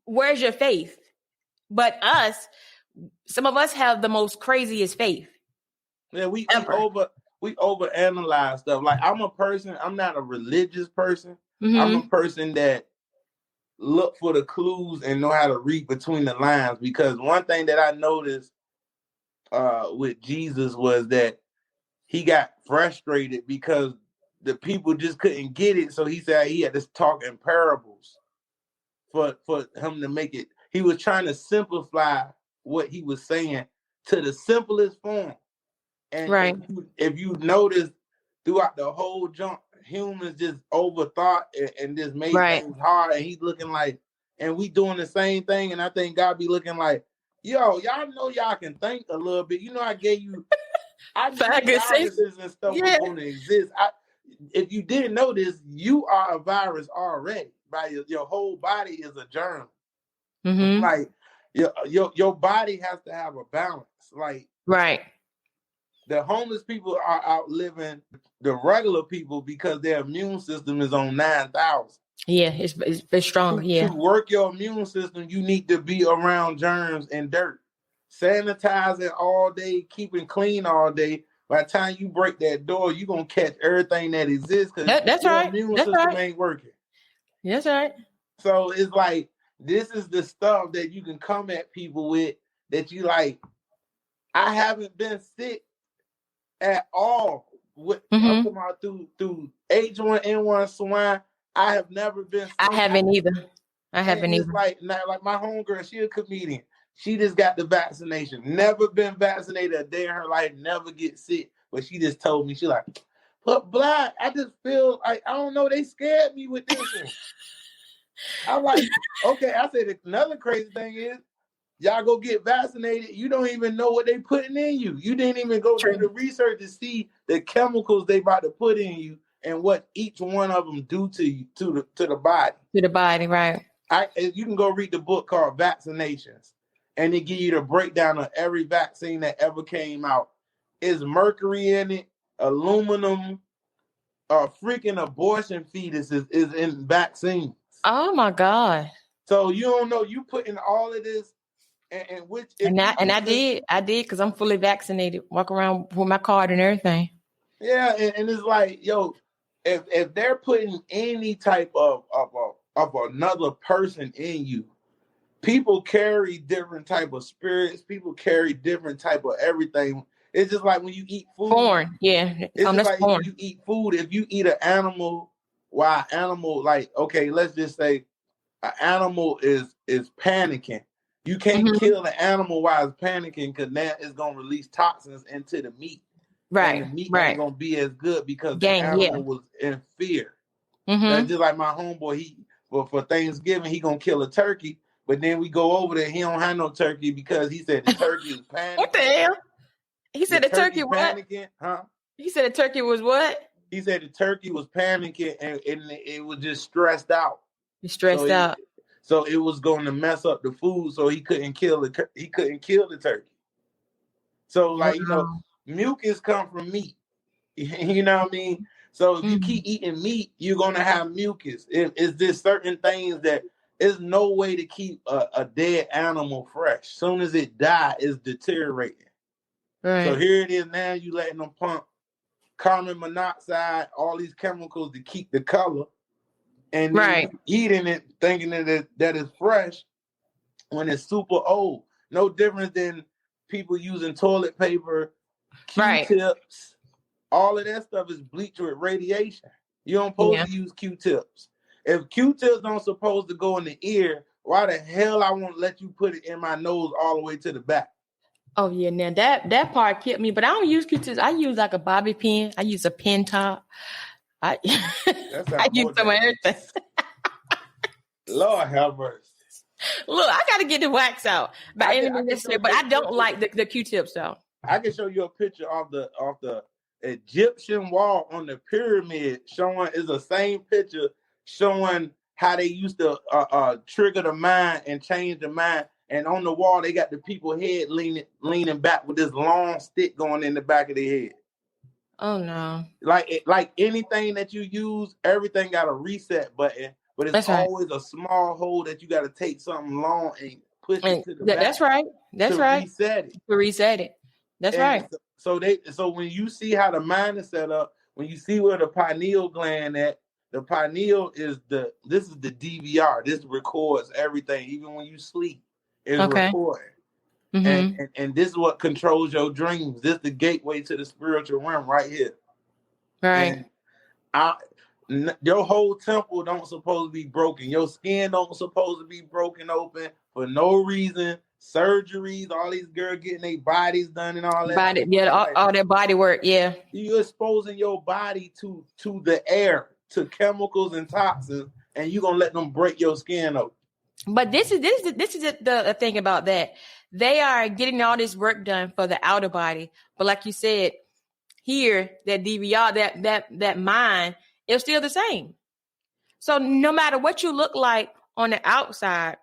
where's your faith? But some of us have the most craziest faith. Yeah, we overanalyze stuff. Like I'm not a religious person. I'm a person that look for the clues and know how to read between the lines. Because one thing that I noticed with Jesus was that he got frustrated because the people just couldn't get it. So he said he had to talk in parables for him to make it. He was trying to simplify what he was saying to the simplest form. And if you notice throughout the whole jump, humans just overthought and just made things hard. And he's looking like, and we doing the same thing. And I think God be looking like, y'all know y'all can think a little bit. You know, I knew viruses and stuff was going to exist. If you didn't know this, you are a virus already. Right? Your whole body is a germ. Mm-hmm. Like your body has to have a balance. Like right. The homeless people are outliving the regular people because their immune system is on 9,000. Yeah, it's strong. To work your immune system, you need to be around germs and dirt. Sanitizing all day, keeping clean all day. By the time you break that door, you're going to catch everything that exists because your immune system ain't working. That's right. So it's like, this is the stuff that you can come at people with that you like, I haven't been sick at all. I'm talking about through H1N1 swine. I have never been sick. I haven't either. It's like my homegirl, she a comedian. She just got the vaccination. Never been vaccinated a day in her life. Never get sick. But she just told me, she like, but Black, I just feel like, I don't know, they scared me with this one. I'm like, okay. I said, another crazy thing is, y'all go get vaccinated. You don't even know what they putting in you. You didn't even go through the research to see the chemicals they about to put in you and what each one of them do to you, to the body. To the body, right. You can go read the book called Vaccinations, and they give you the breakdown of every vaccine that ever came out. Is mercury in it, aluminum, freaking abortion fetuses is in vaccines. Oh my God. So you don't know, you putting all of this. I did because I'm fully vaccinated. Walk around with my card and everything. Yeah, and it's like, yo, if they're putting any type of another person in you, people carry different type of spirits. People carry different type of everything. It's just like when you eat food. Foreign, yeah. It's just like when you eat food. If you eat an animal, like, okay, let's just say an animal is panicking. You can't kill the animal while it's panicking because that is going to release toxins into the meat. Right. And the meat ain't going to be as good because the animal was in fear. That's just like my homeboy, for Thanksgiving, he going to kill a turkey. But then we go over there, he don't have no turkey because he said the turkey was panicking. What the hell? He said the turkey what? Panicking, huh? He said the turkey was what? He said the turkey was panicking and it was just stressed out. Stressed out. So it was going to mess up the food, so he couldn't kill the turkey. So like, you know, mucus come from meat. You know what I mean? So if you keep eating meat, you're gonna have mucus. It's just certain things that there's no way to keep a dead animal fresh. Soon as it dies, it's deteriorating. Right. So here it is now. You letting them pump carbon monoxide, all these chemicals to keep the color. And then eating it, thinking that is fresh when it's super old. No different than people using toilet paper, Q-tips. All of that stuff is bleached with radiation. You don't supposed to use Q-tips. If Q-tips don't supposed to go in the ear, why the hell I won't let you put it in my nose all the way to the back? Oh yeah, now that part killed me. But I don't use Q-tips. I use like a bobby pin. I use a pin top. I use some of everything. Lord have mercy. Look, I got to get the wax out. But I don't like the Q-tips though. I can show you a picture of the Egyptian wall on the pyramid is the same picture showing how they used to trigger the mind and change the mind. And on the wall, they got the people head leaning back with this long stick going in the back of their head. Oh no! Like anything that you use, everything got a reset button, but it's always a small hole that you got to take something long and push it to the back. That's right. That's right. Reset it. To reset it. That's right. So when you see how the mind is set up, when you see where the pineal gland at, the pineal is the DVR. This records everything, even when you sleep. It's recording. Mm-hmm. And this is what controls your dreams. This is the gateway to the spiritual realm right here. Right. And your whole temple don't supposed to be broken. Your skin don't supposed to be broken open for no reason. Surgeries, all these girls getting their bodies done and all that. All their body work, yeah. You're exposing your body to the air, to chemicals and toxins, and you're going to let them break your skin open. But this is the thing about that. They are getting all this work done for the outer body, but like you said, here that DVR, that mind is still the same. So no matter what you look like on the outside,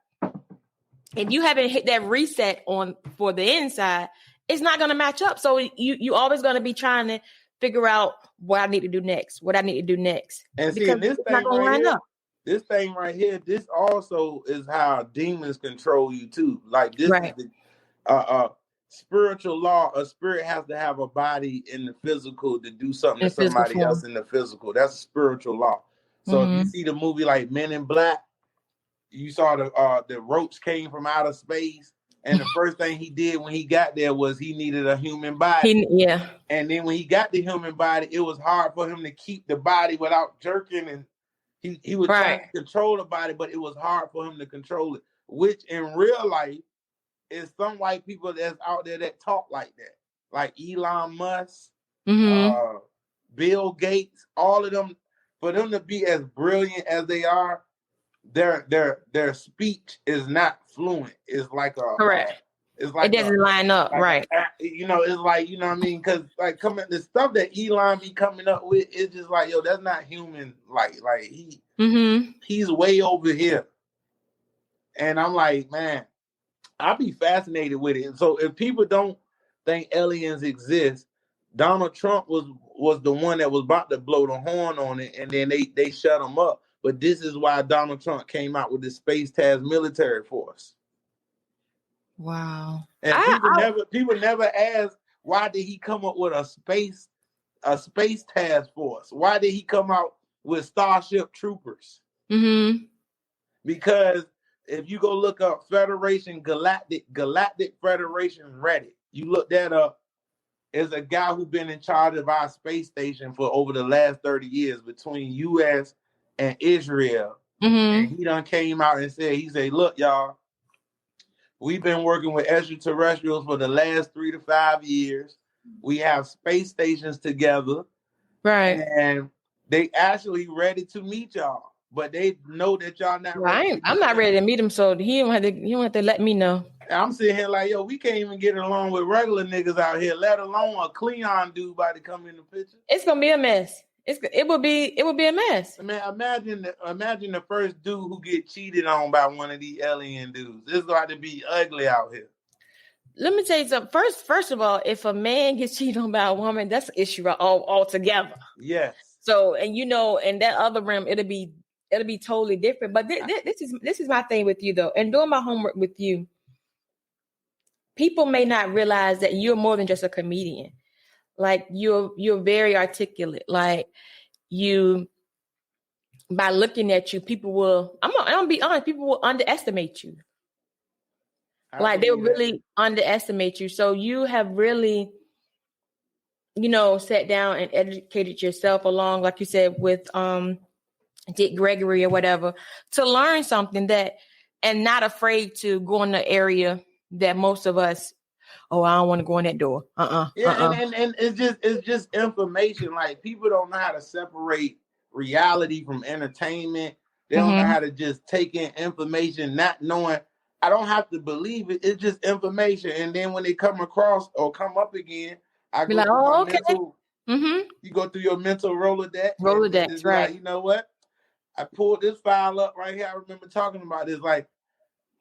if you haven't hit that reset on for the inside, it's not going to match up. So you always going to be trying to figure out what I need to do next, And see, this thing right here, this thing right here, this also is how demons control you too. Like this is the spiritual law. A spirit has to have a body in the physical to do something to somebody else in the physical. That's a spiritual law. So if you see the movie like Men in Black, you saw the roach came from outer space, and the first thing he did when he got there was he needed a human body. And then when he got the human body, it was hard for him to keep the body without jerking, and he was trying to control the body, but it was hard for him to control it. Which in real life is some white people that's out there that talk like that, like Elon Musk, Bill Gates, all of them. For them to be as brilliant as they are, their speech is not fluent. It's like it's like it doesn't line up, like it's like, you know what I mean? Because like the stuff that Elon be coming up with, it's just like, yo, that's not human. Like he's way over here, and I'm like, man, I'll be fascinated with it. So if people don't think aliens exist, Donald Trump was the one that was about to blow the horn on it, and then they shut him up. But this is why Donald Trump came out with the Space Task Military Force. Wow. And people never ask, why did he come up with a space task force? Why did he come out with Starship Troopers? Because if you go look up Federation Galactic Federation Reddit, you look that up. Is a guy who's been in charge of our space station for over the last 30 years between U.S. and Israel. And he done came out and said, look, y'all, we've been working with extraterrestrials for the last 3 to 5 years. We have space stations together. Right. And they actually ready to meet y'all. But they know that y'all not ready. I'm not ready to meet him, so he don't have to let me know. I'm sitting here like, yo, we can't even get along with regular niggas out here, let alone a Cleon dude about to come in the picture. It's gonna be a mess. It would be a mess. I mean, imagine the first dude who get cheated on by one of these alien dudes. It's going to be ugly out here. Let me tell you something. First of all, if a man gets cheated on by a woman, that's an issue altogether. Yes. So, and in that other realm, it'll be totally different. But this is my thing with you though, and doing my homework with you. People may not realize that you're more than just a comedian. Like you're very articulate. Like by looking at you, people will. I'm gonna be honest. People will underestimate you. Like they will really underestimate you. So you have really, sat down and educated yourself along, like you said, with Dick Gregory or whatever, to learn something and not afraid to go in the area that most of us, I don't want to go in that door. And it's just information. Like people don't know how to separate reality from entertainment. They don't know how to just take in information, not knowing. I don't have to believe it. It's just information. And then when they come across or come up again, I go through my mental. You go through your mental Rolodex. Rolodex, right? Like, you know what? I pulled this file up right here. I remember talking about this. Like,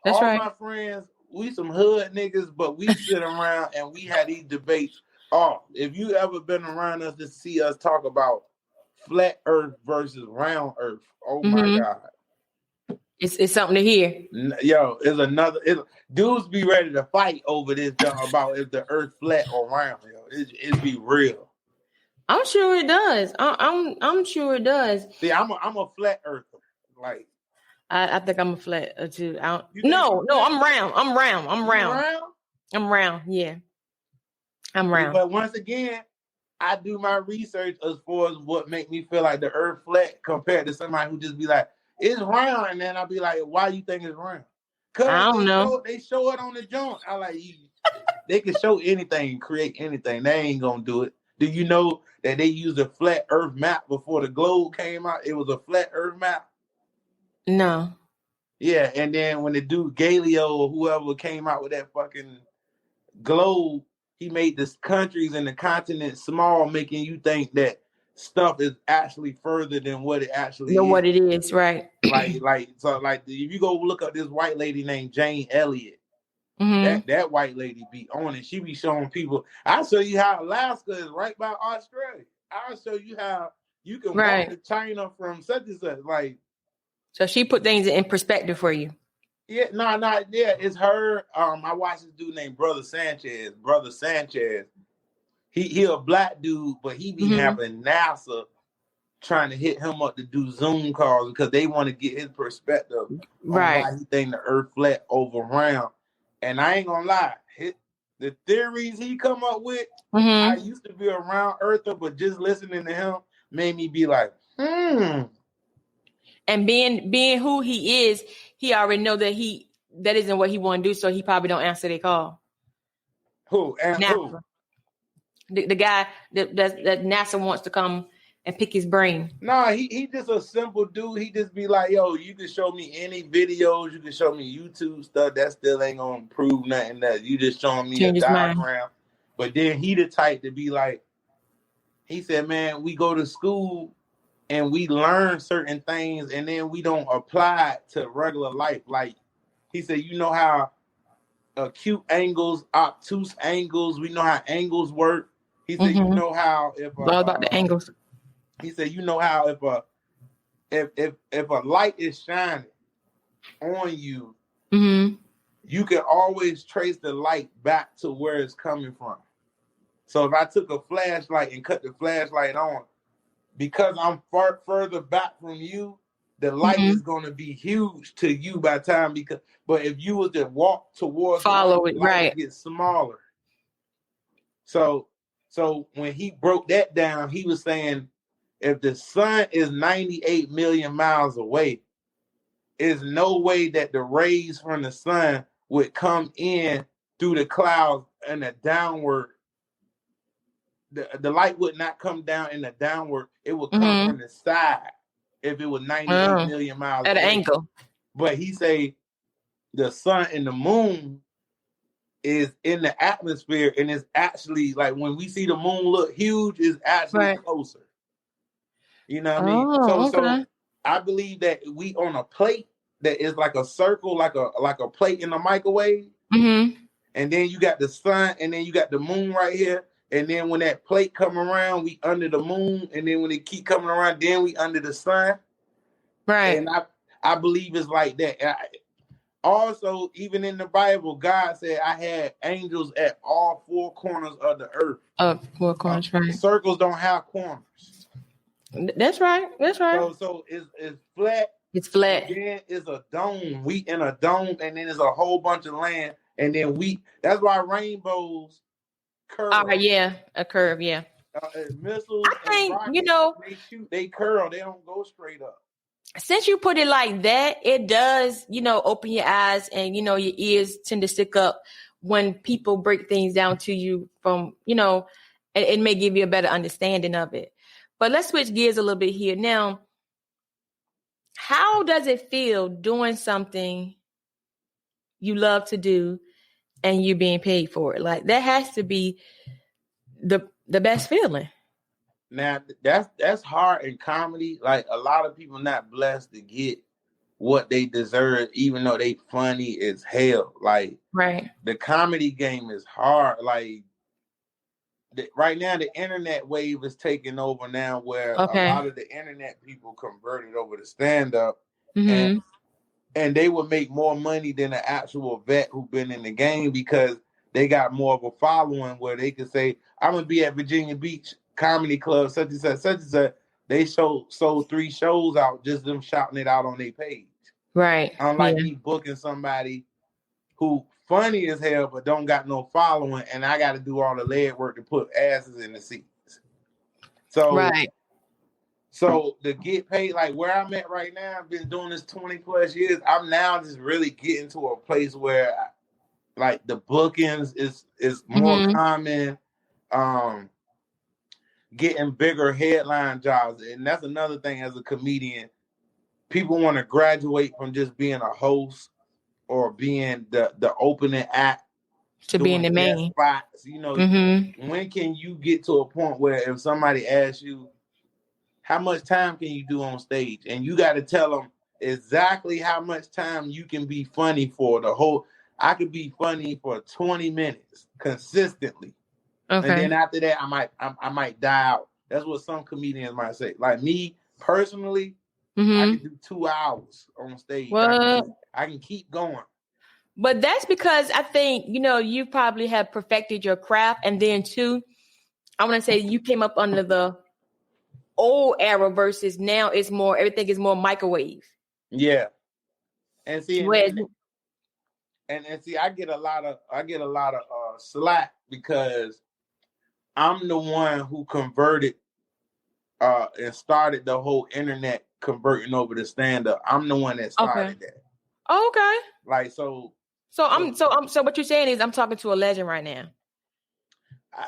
that's all right. My friends, we some hood niggas, but we sit around and we had these debates. Oh, if you ever been around us to see us talk about flat Earth versus round Earth, oh my God. It's something to hear. Yo, dudes be ready to fight over this about if the Earth flat or round. Yo, it be real. I'm sure it does. I'm sure it does. See, I'm a flat earther. Like, I think I'm a flat too. No, I'm round. I'm round. I'm round. Yeah, I'm round. But once again, I do my research as far as what make me feel like the Earth flat compared to somebody who just be like, it's round, and then I'll be like, why you think it's round? Cause I don't know. They show it on the joint. I like they can show anything, create anything. They ain't gonna do it. Do you know that they used a flat Earth map before the globe came out? It was a flat Earth map. No. Yeah, and then when the dude Galileo or whoever came out with that fucking globe, he made the countries and the continent small, making you think that stuff is actually further than what it actually Know is. what it is, right? Like if you go look up this white lady named Jane Elliott, that white lady be on it. She be showing people. I'll show you how Alaska is right by Australia. I'll show you how you can walk to China from such and such. Like, so she put things in perspective for you. Yeah, it's her. I watched this dude named Brother Sanchez. Brother Sanchez. He a black dude, but he be having NASA trying to hit him up to do Zoom calls because they want to get his perspective on why he think the Earth flat over round. And I ain't gonna lie, the theories he come up with, I used to be a round earther, but just listening to him made me be like, And being who he is, he already know that that isn't what he want to do, so he probably don't answer their call. Who? NASA. The guy that NASA wants to come and pick his brain. Nah, he just a simple dude. He just be like, yo, you can show me any videos, you can show me YouTube stuff, that still ain't gonna prove nothing. That you just showing me a diagram. But then he the type to be like, he said, man, we go to school and we learn certain things and then we don't apply it to regular life. Like he said, you know how acute angles, obtuse angles, we know how angles work. He said, you know how if all about the angles. He said, you know how if a light is shining on you, you can always trace the light back to where it's coming from. So if I took a flashlight and cut the flashlight on, because I'm further back from you, the light is going to be huge to you by the time. But if you was to walk towards follow the light, it gets smaller. So when he broke that down, he was saying, if the sun is 98 million miles away, there's no way that the rays from the sun would come in through the clouds in a downward. The light would not come down in a downward. It would come from the side if it was 98 million miles at away. An angle. But he say the sun and the moon is in the atmosphere, and it's actually like when we see the moon look huge, it's actually closer. You know what I mean? So I believe that we on a plate that is like a circle, like a plate in a microwave. And then you got the sun, and then you got the moon right here. And then when that plate come around, we under the moon. And then when it keep coming around, then we under the sun. Right. And I believe it's like that. Also, even in the Bible, God said I had angels at all four corners of the earth. Four corners, right. Circles don't have corners. That's right. That's right. So it's flat. It's flat. Then it's a dome. We in a dome, and then there's a whole bunch of land. And then that's why rainbows curve. A curve, yeah. Missiles, I think, rockets, they curl. They don't go straight up. Since you put it like that, it does, open your eyes and, your ears tend to stick up when people break things down to you from, it may give you a better understanding of it. But let's switch gears a little bit here. Now, how does it feel doing something you love to do and you being paid for it? Like, that has to be the best feeling. Now, that's hard in comedy. Like, a lot of people not blessed to get what they deserve, even though they funny as hell. Like, the comedy game is hard. Like, right now, the internet wave is taking over now, where a lot of the internet people converted over to stand-up. And they would make more money than an actual vet who's been in the game because they got more of a following where they could say, I'm going to be at Virginia Beach Comedy Club, such and such, such and such. They sold 3 shows out, just them shouting it out on their page. Right. Unlike me booking somebody who funny as hell but don't got no following, and I got to do all the leg work to put asses in the seats. So, so to get paid, like where I'm at right now, I've been doing this 20 plus years. I'm now just really getting to a place where, like, the bookings is more common. Getting bigger headline jobs, and that's another thing as a comedian. people want to graduate from just being a host or being the opening act to being the guest main spots. You know, when can you get to a point where if somebody asks you, how much time can you do on stage? And you got to tell them exactly how much time you can be funny for the whole. I could be funny for 20 minutes consistently. Okay. And then after that, I might die out. That's what some comedians might say. Like me personally, I can do 2 hours on stage. I can keep going. But that's because I think, you probably have perfected your craft. And then too, I want to say you came up under the old era versus now it's more, everything is more microwave. Yeah. And see, and see, I get a lot of slack because I'm the one who converted and started the whole internet converting over to stand up. I'm the one that started that. Oh, okay. Like so what you're saying is I'm talking to a legend right now.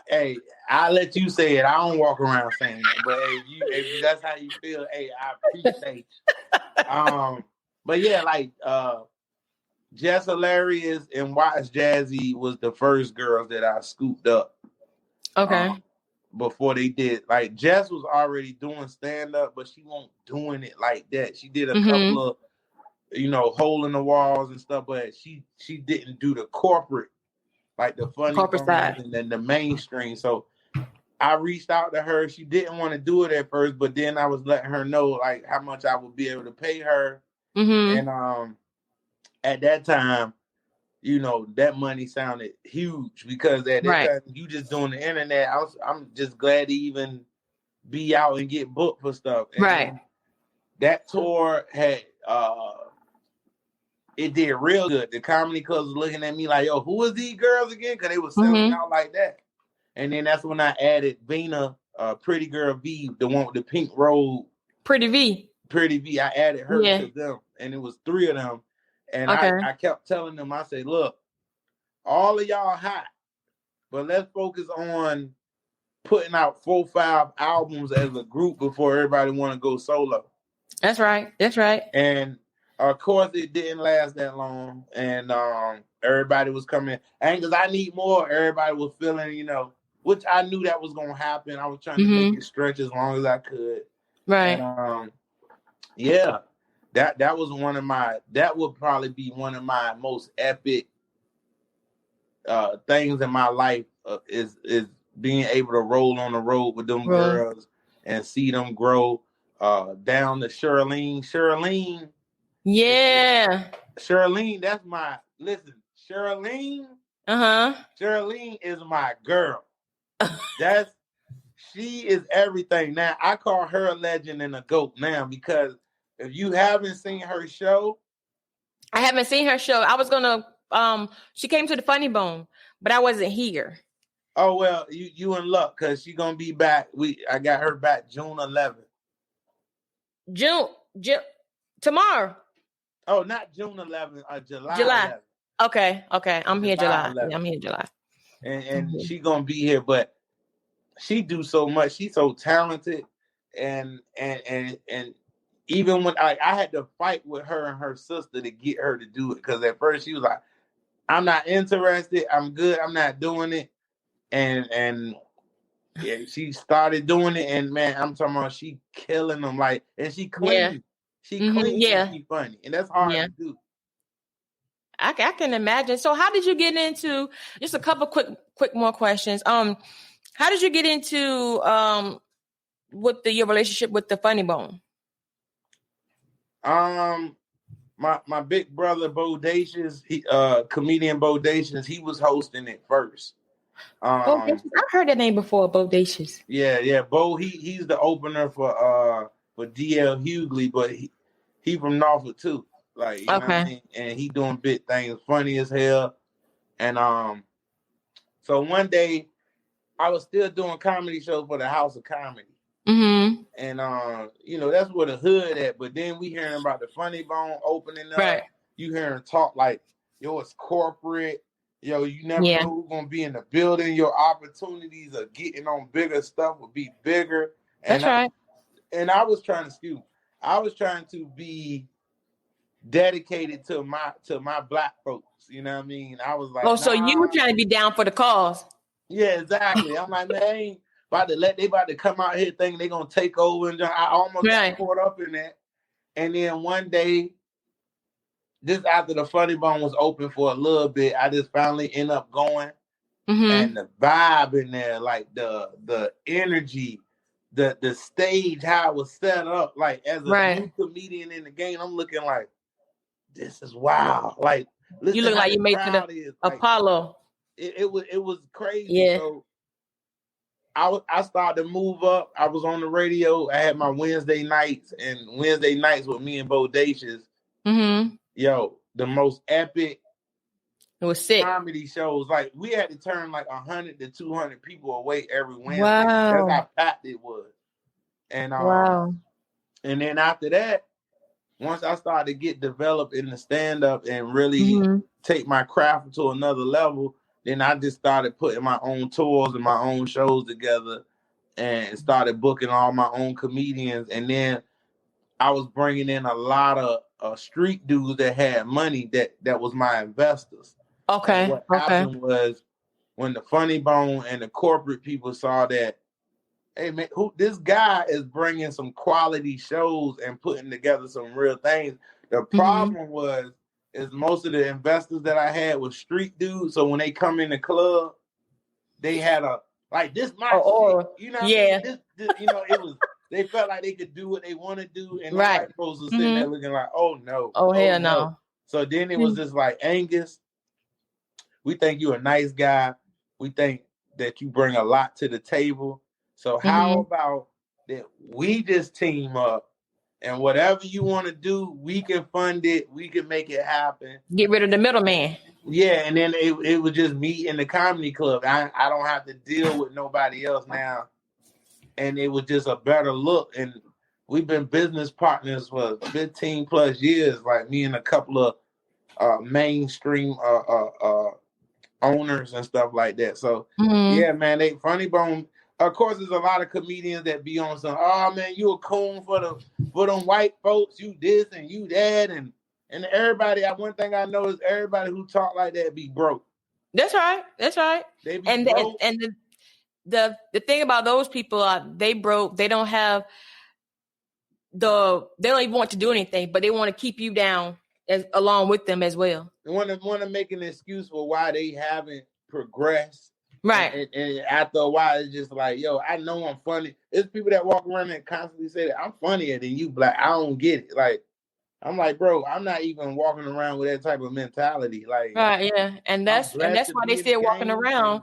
Hey, I'll let you say it. I don't walk around saying that, but if that's how you feel, hey, I appreciate you. But yeah, like Jess Hilarious and Watch Jazzy was the first girls that I scooped up. Okay. Before they did, like Jess was already doing stand up, but she won't doing it like that. She did a couple of, hole in the walls and stuff, but she didn't do the corporate, like the funny corporate side and then the mainstream. So I reached out to her. She didn't want to do it at first, but then I was letting her know like how much I would be able to pay her. And at that time, that money sounded huge because at that time you just doing the internet. I'm just glad to even be out and get booked for stuff. And that tour had it did real good. The comedy clubs was looking at me like, yo, who is these girls again? Because they were selling out like that. And then that's when I added Vina, Pretty Girl V, the one with the pink robe. Pretty V. I added her to them. And it was 3 of them. And I kept telling them, I said, look, all of y'all hot, but let's focus on putting out 4-5 albums as a group before everybody want to go solo. That's right. And of course, it didn't last that long. And everybody was coming. Anguz, I need more. Everybody was feeling, which I knew that was going to happen. I was trying to make it stretch as long as I could. Right. And, that was that would probably be one of my most epic things in my life is being able to roll on the road with them girls and see them grow down to Charlene. Yeah. Charlene, that's Charlene. Charlene is my girl. She is everything. Now I call her a legend and a GOAT now because if you haven't seen her show. I haven't seen her show. I was gonna she came to the Funny Bone, but I wasn't here. Oh well, you in luck because she's gonna be back. I got her back June 11th. June tomorrow. Oh, not June 11th, July 11th. Okay. I'm here July. Yeah, I'm here July. And she gonna be here, but she do so much. She's so talented, and even when I had to fight with her and her sister to get her to do it because at first she was like, "I'm not interested. I'm good. I'm not doing it." And she started doing it, and man, I'm talking about she killing them like, and she clean. Yeah. She clean. And she funny, and that's hard to do. I can imagine. So, how did you get into? Just a couple quick more questions. How did you get into your relationship with the Funny Bone? My big brother Bodacious, comedian Bodacious, he was hosting it first. I've heard that name before, Bodacious. Yeah. Bo, he's the opener for DL Hughley, but he from Norfolk too. Like, you know what I mean? And he doing big things, funny as hell. And so one day I was still doing comedy shows for the House of Comedy. Mm-hmm. And that's where the hood at. But then we hearing about the Funny Bone opening up. Right. You hearing talk like, yo, it's corporate. Yo, you never know who's gonna be in the building. Your opportunities of getting on bigger stuff will be bigger. And that's right. And I was trying to scoop. I was trying to be dedicated to my black folks. You know what I mean? I was like, Oh, so you were trying to be down for the cause. Yeah, exactly. I'm like, man, they ain't about to come out here thinking they gonna take over, and I almost got caught up in that. And then one day, just after the Funny Bone was open for a little bit, I just finally end up going, and the vibe in there, like the energy, the stage, how it was set up, like as a new comedian in the game, I'm looking like, this is wild. Like, you look like you made to the Apollo. It was crazy. Yeah. So I started to move up. I was on the radio. I had my Wednesday nights with me and Bodacious. Yo, the most epic. It was sick comedy shows. Like, we had to turn like 100 to 200 people away every Wednesday. Wow. That's how packed it was. And and then after that, once I started to get developed in the stand-up and really take my craft to another level, then I just started putting my own tours and my own shows together and started booking all my own comedians. And then I was bringing in a lot of street dudes that had money that was my investors. Okay. And what happened was, when the Funny Bone and the corporate people saw that, hey man, this guy is bringing some quality shows and putting together some real things. The problem is most of the investors that I had was street dudes. So when they come in the club, they had this my shit. You know what I mean? This, you know, it was, they felt like they could do what they want to do, and the white folks was sitting there looking like, oh no. Oh hell no. So then it was just like, Angus, we think you're a nice guy. We think that you bring a lot to the table. So how about that we just team up, and whatever you want to do, we can fund it. We can make it happen. Get rid of the middleman. Yeah, and then it was just me in the comedy club. I don't have to deal with nobody else now. And it was just a better look. And we've been business partners for 15 plus years, like me and a couple of mainstream owners and stuff like that. So yeah, man, they Funny Bone. Of course, there's a lot of comedians that be on some, oh man, you a coon for them white folks, you this and you that, and everybody. One thing I know is everybody who talk like that be broke. That's right. They be broke. And the thing about those people are they broke. They don't have they don't even want to do anything, but they want to keep you down along with them as well. They want to make an excuse for why they haven't progressed. Right. And after a while, it's just like, yo, I know I'm funny. There's people that walk around and constantly say that I'm funnier than you, Black. I don't get it. Like, I'm like, bro, I'm not even walking around with that type of mentality. Like, right, yeah. And that's why they still walking around.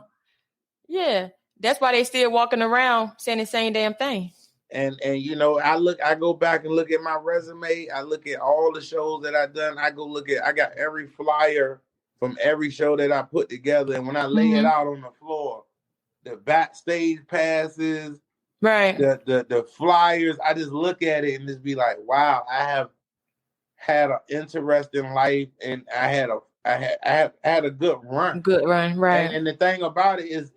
Yeah. That's why they still walking around saying the same damn thing. And you know, I go back and look at my resume. I look at all the shows that I've done. I got every flyer from every show that I put together. And when I lay it out on the floor, the backstage passes, right, the flyers, I just look at it and just be like, wow, I have had an interesting life, and I had a good run. Good run, right. And the thing about it is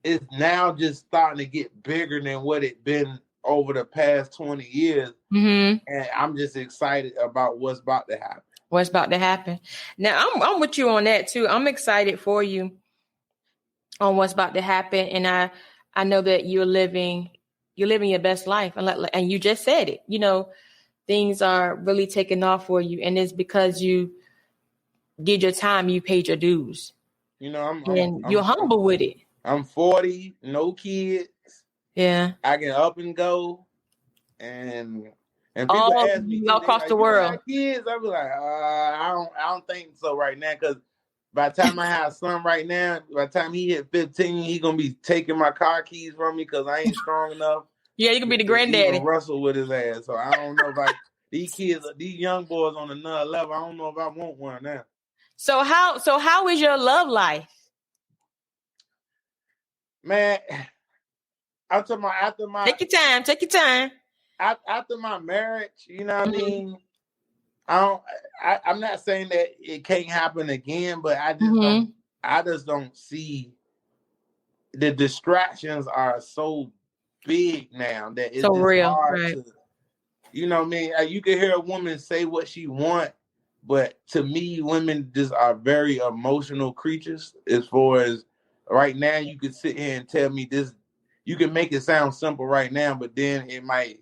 it's now just starting to get bigger than what it's been over the past 20 years. And I'm just excited about what's about to happen. What's about to happen. Now, I'm with you on that too. I'm excited for you on what's about to happen. And I know that you're living your best life. And you just said it, you know, things are really taking off for you. And it's because you did your time, you paid your dues. You know, you're humble with it. I'm 40, no kids. Yeah. I can up and go. And people ask me across the world. Kids, I be like, I don't think so right now, because by the time I have a son right now, by the time he hit 15, he gonna be taking my car keys from me because I ain't strong enough. Yeah, you can be the granddaddy. Wrestle with his ass. So I don't know if these kids, these young boys on another level. I don't know if I want one now. So how is your love life? Man, I'm talking about after my take your time. After my marriage, you know what I mean? I'm not saying that it can't happen again, but I just don't see, the distractions are so big now that it's so real, hard right. You know what I mean? You can hear a woman say what she want, but to me, women just are very emotional creatures. As far as right now, you could sit here and tell me this. You can make it sound simple right now, but then it might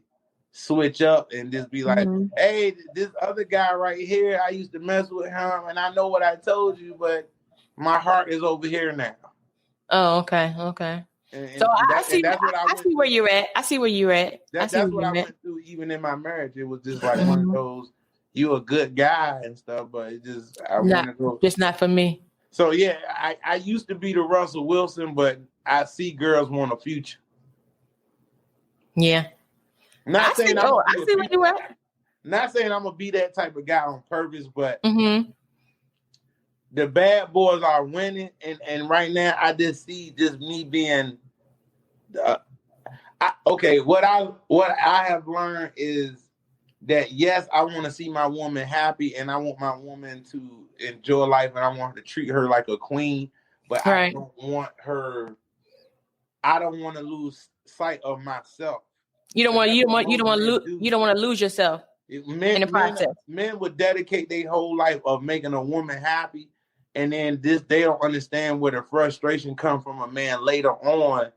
switch up and just be like, Mm-hmm. hey, this other guy right here, I used to mess with him, and I know what I told you, but my heart is over here now. Oh, okay, okay. So That's what I I went see where through. you're at. I see where you're at. That's what I went through even in my marriage. It was just like one of those, you a good guy and stuff, but it just I want to go. Just not for me. So yeah, I used to be the Russell Wilson, but I see girls want a future. Yeah. I see where you at. Not saying I'm gonna be that type of guy on purpose, but the bad boys are winning, and right now I just see just me being. What I have learned is that yes, I want to see my woman happy, and I want my woman to enjoy life, and I want her to treat her like a queen. But I don't want her. I don't want to lose sight of myself. You don't want to lose yourself in the process. Men would dedicate their whole life of making a woman happy, and then they don't understand where the frustration comes from a man later on.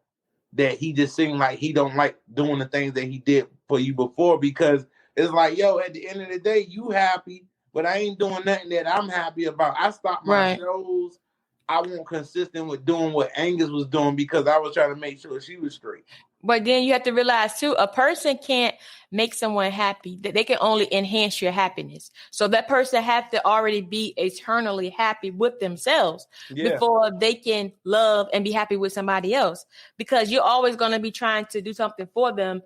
That he just seemed like he don't like doing the things that he did for you before, because it's like, yo, at the end of the day, you happy, but I ain't doing nothing that I'm happy about. I stopped my shows. I wasn't consistent with doing what Anguz was doing because I was trying to make sure she was straight. But then you have to realize too, a person can't make someone happy. They can only enhance your happiness. So that person have to already be eternally happy with themselves before they can love and be happy with somebody else. Because you're always going to be trying to do something for them,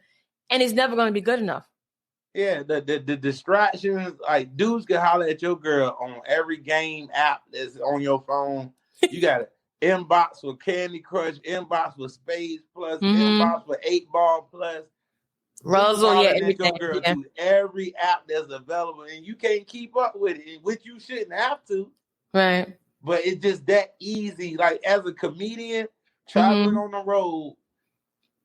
and it's never going to be good enough. Yeah, the distractions, like dudes can holler at your girl on every game app that's on your phone. You got it. Inbox for Candy Crush, inbox for Spades Plus, inbox for 8-Ball Plus. Ruzzle, everything. Your girl through every app that's available, and you can't keep up with it, which you shouldn't have to. Right. But it's just that easy. Like as a comedian, traveling on the road,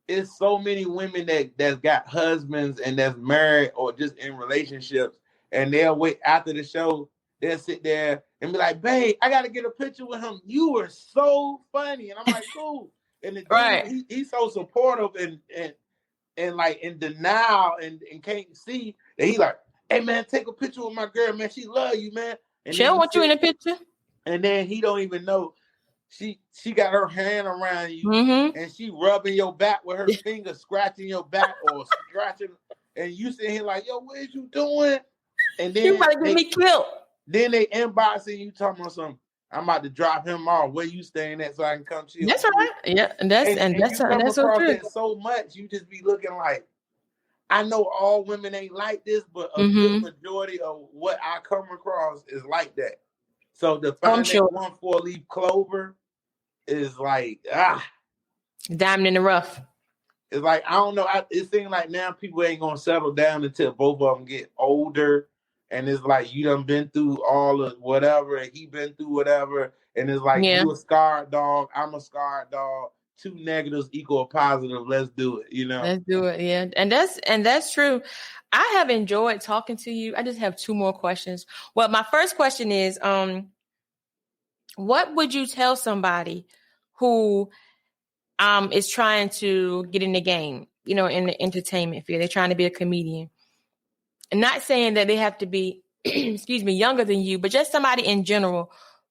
it's so many women that's got husbands and that's married or just in relationships, and they'll wait after the show. They'll sit there and be like, babe, I got to get a picture with him. You were so funny. And I'm like, cool. And the dude, he's so supportive and like in denial and can't see that he like, hey, man, take a picture with my girl, man. She love you, man. And she don't want you in the picture. And then he don't even know. She got her hand around you and she rubbing your back with her finger, scratching your back or scratching. And you sitting here like, yo, what is you doing? And then you about to get me killed. Then they inboxing you talking about something. I'm about to drop him off. Where you staying at so I can come to you? That's right. Yeah, and that's so true. That so much, you just be looking like, I know all women ain't like this, but a good majority of what I come across is like that. So the find that 1-4-leaf clover is like diamond in the rough. It's like I don't know. It seems like now people ain't gonna settle down until both of them get older. And it's like you done been through all of whatever, and he been through whatever, and it's like you a scarred dog, I'm a scarred dog. 2 negatives equal a positive. Let's do it, you know. Let's do it, yeah. And that's true. I have enjoyed talking to you. I just have 2 more questions. Well, my first question is, what would you tell somebody who is trying to get in the game, you know, in the entertainment field? They're trying to be a comedian. And not saying that they have to be, younger than you, but just somebody in general.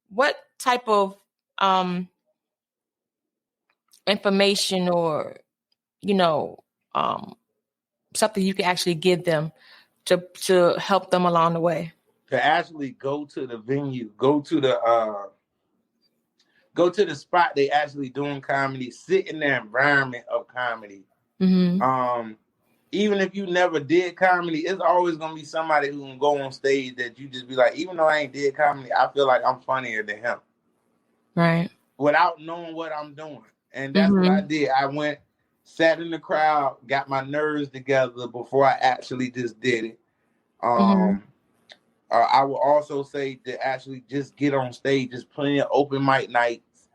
What type of information or, you know, something you can actually give them to help them along the way? To actually go to the venue, go to the spot they actually doing comedy, sit in the environment of comedy. Even if you never did comedy, it's always gonna be somebody who can go on stage that you just be like, even though I ain't did comedy, I feel like I'm funnier than him. Right. Without knowing what I'm doing. And that's what I did. I went, sat in the crowd, got my nerves together before I actually just did it. I would also say to actually just get on stage, just plenty of open mic nights.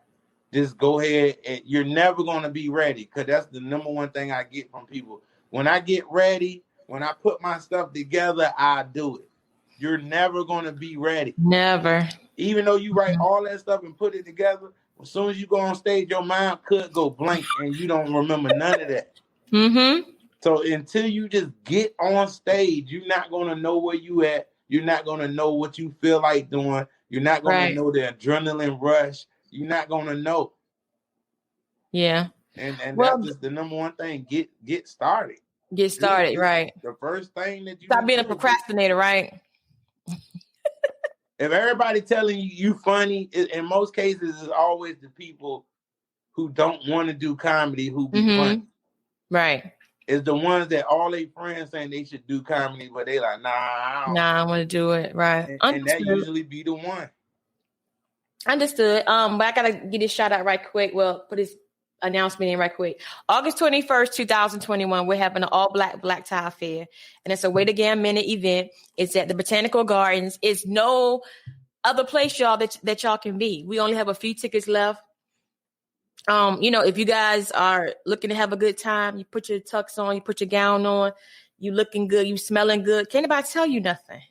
Just go ahead, and you're never gonna be ready, because that's the number one thing I get from people. When I get ready, when I put my stuff together, I do it. You're never going to be ready. Never. Even though you write all that stuff and put it together, as soon as you go on stage, your mind could go blank and you don't remember none of that. Mm-hmm. So until you just get on stage, you're not going to know where you at. You're not going to know what you feel like doing. You're not going to know the adrenaline rush. You're not going to know. Yeah. And that's just the number one thing. Get started. Get started, right. The first thing that you stop being a procrastinator, right? If everybody telling you funny, in most cases, it's always the people who don't want to do comedy who be funny. Right. It's the ones that all their friends saying they should do comedy, but they like, nah, I want to do it. Right. And that usually be the one. Understood. But I gotta get this shout out right quick. Well, put this announcement in right quick. August 21st, 2021, we're having an all black tie affair. And it's a Wait Again Minute event. It's at the Botanical Gardens. It's no other place, y'all, that y'all can be. We only have a few tickets left. If you guys are looking to have a good time, you put your tux on, you put your gown on, you looking good, you smelling good. Can't anybody tell you nothing.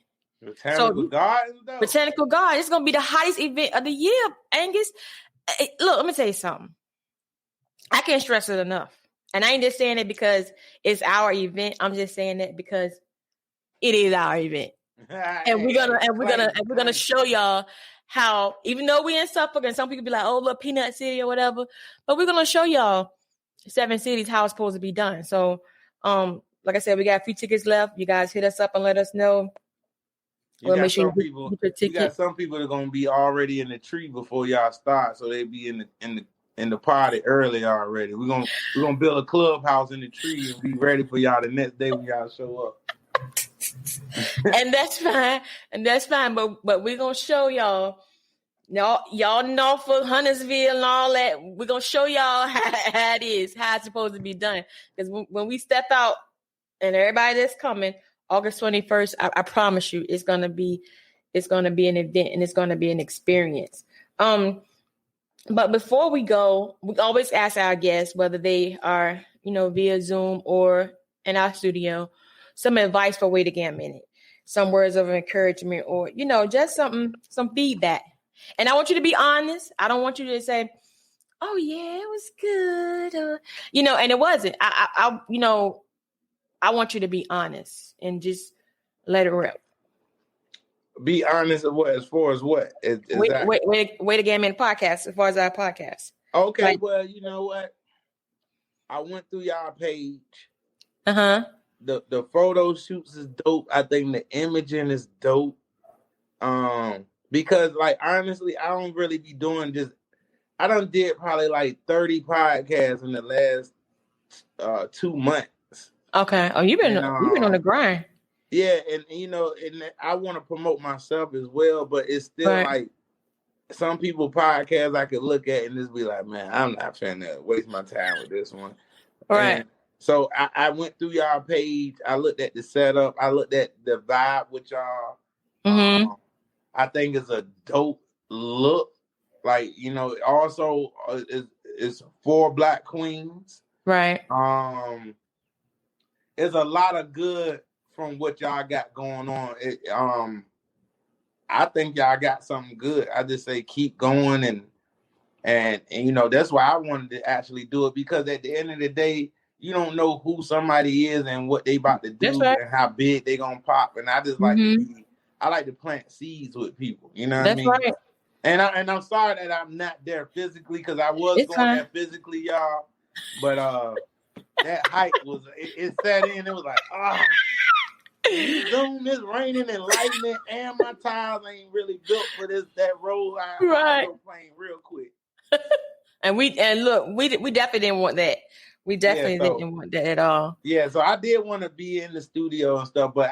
Botanical Gardens, though. Botanical Gardens. It's gonna be the hottest event of the year, Angus. Look, let me tell you something. I can't stress it enough. And I ain't just saying it because it's our event. I'm just saying that because it is our event. And we're gonna show y'all how, even though we in Suffolk and some people be like, oh, look, Peanut City or whatever, but we're gonna show y'all 7 cities how it's supposed to be done. So like I said, we got a few tickets left. You guys hit us up and let us know. You got some people that are gonna be already in the tree before y'all start, so they be in the party early already. We're gonna build a clubhouse in the tree and be ready for y'all the next day when y'all show up. And that's fine. But we're gonna show y'all Norfolk, Huntersville, and all that. We're gonna show y'all how it is, how it's supposed to be done. Because when we step out, and everybody that's coming, August 21st, I promise you, it's gonna be an event and it's gonna be an experience. But before we go, we always ask our guests, whether they are, via Zoom or in our studio, some advice for Wait Again Minute, some words of encouragement, or, just some feedback. And I want you to be honest. I don't want you to say, oh yeah, it was good. And it wasn't. I want you to be honest and just let it rip. Be honest of what, as far as what? Wait Again Minute podcast, as far as our podcast. Okay, right. Well, you know what? I went through y'all page. Uh-huh. The photo shoots is dope. I think the imaging is dope. Because like honestly, I don't really be doing I done did probably like 30 podcasts in the last 2 months. Okay. Oh, you've been on the grind. Yeah, and and I want to promote myself as well, but it's still like some people podcasts I could look at and just be like, man, I'm not finna waste my time with this one. Right. And so I went through y'all page. I looked at the setup. I looked at the vibe with y'all. Mm-hmm. I think it's a dope look. Like, also it's 4 Black queens. Right. There's a lot of good from what y'all got going on. I think y'all got something good. I just say keep going and that's why I wanted to actually do it, because at the end of the day, you don't know who somebody is and what they about to do and how big they gonna pop. And I just like I like to plant seeds with people. You know what I mean? Right. And I'm sorry that I'm not there physically, because I was there physically, y'all. But that hype it set in. It was like, Zoom is raining and lightning, and my tires ain't really built for that road. I go playing real quick. And look, we definitely didn't want that. We definitely didn't want that at all. Yeah, so I did want to be in the studio and stuff, but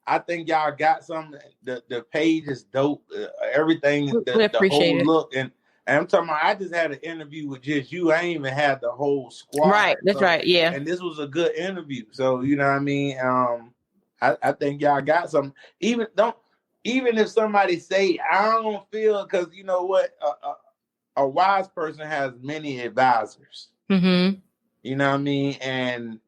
I think y'all got something. The page is dope. Everything, the whole look, and I'm talking about, I just had an interview with just you. I ain't even had the whole squad. Right, that's right, yeah. And this was a good interview. So, you know what I mean? I think y'all got something. Even if somebody say, I don't feel, because you know what? A wise person has many advisors. Mm-hmm. You know what I mean? And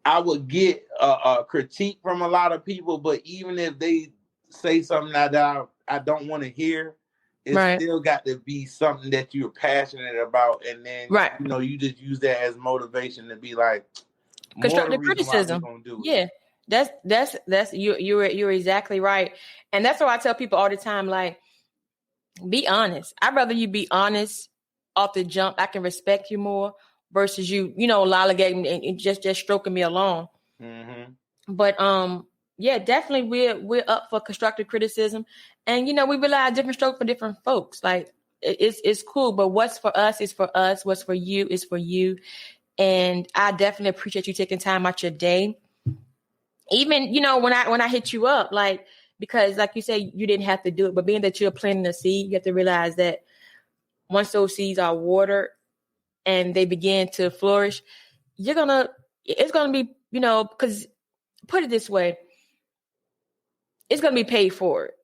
I would get a critique from a lot of people, but even if they say something that I don't want to hear, it's still got to be something that you're passionate about, and then you just use that as motivation to be like constructive criticism. Yeah, that's you're exactly right, and that's why I tell people all the time, like, be honest. I'd rather you be honest off the jump. I can respect you more versus you lollygagging and just stroking me along. Mm-hmm. But yeah, definitely we're up for constructive criticism, and we rely on different strokes for different folks. Like it's cool, but what's for us is for us. What's for you is for you, and I definitely appreciate you taking time out your day. Even when I hit you up, like, because like you say, you didn't have to do it, but being that you're planting a seed, you have to realize that once those seeds are watered and they begin to flourish, it's gonna be, because put it this way, it's gonna be paid for it.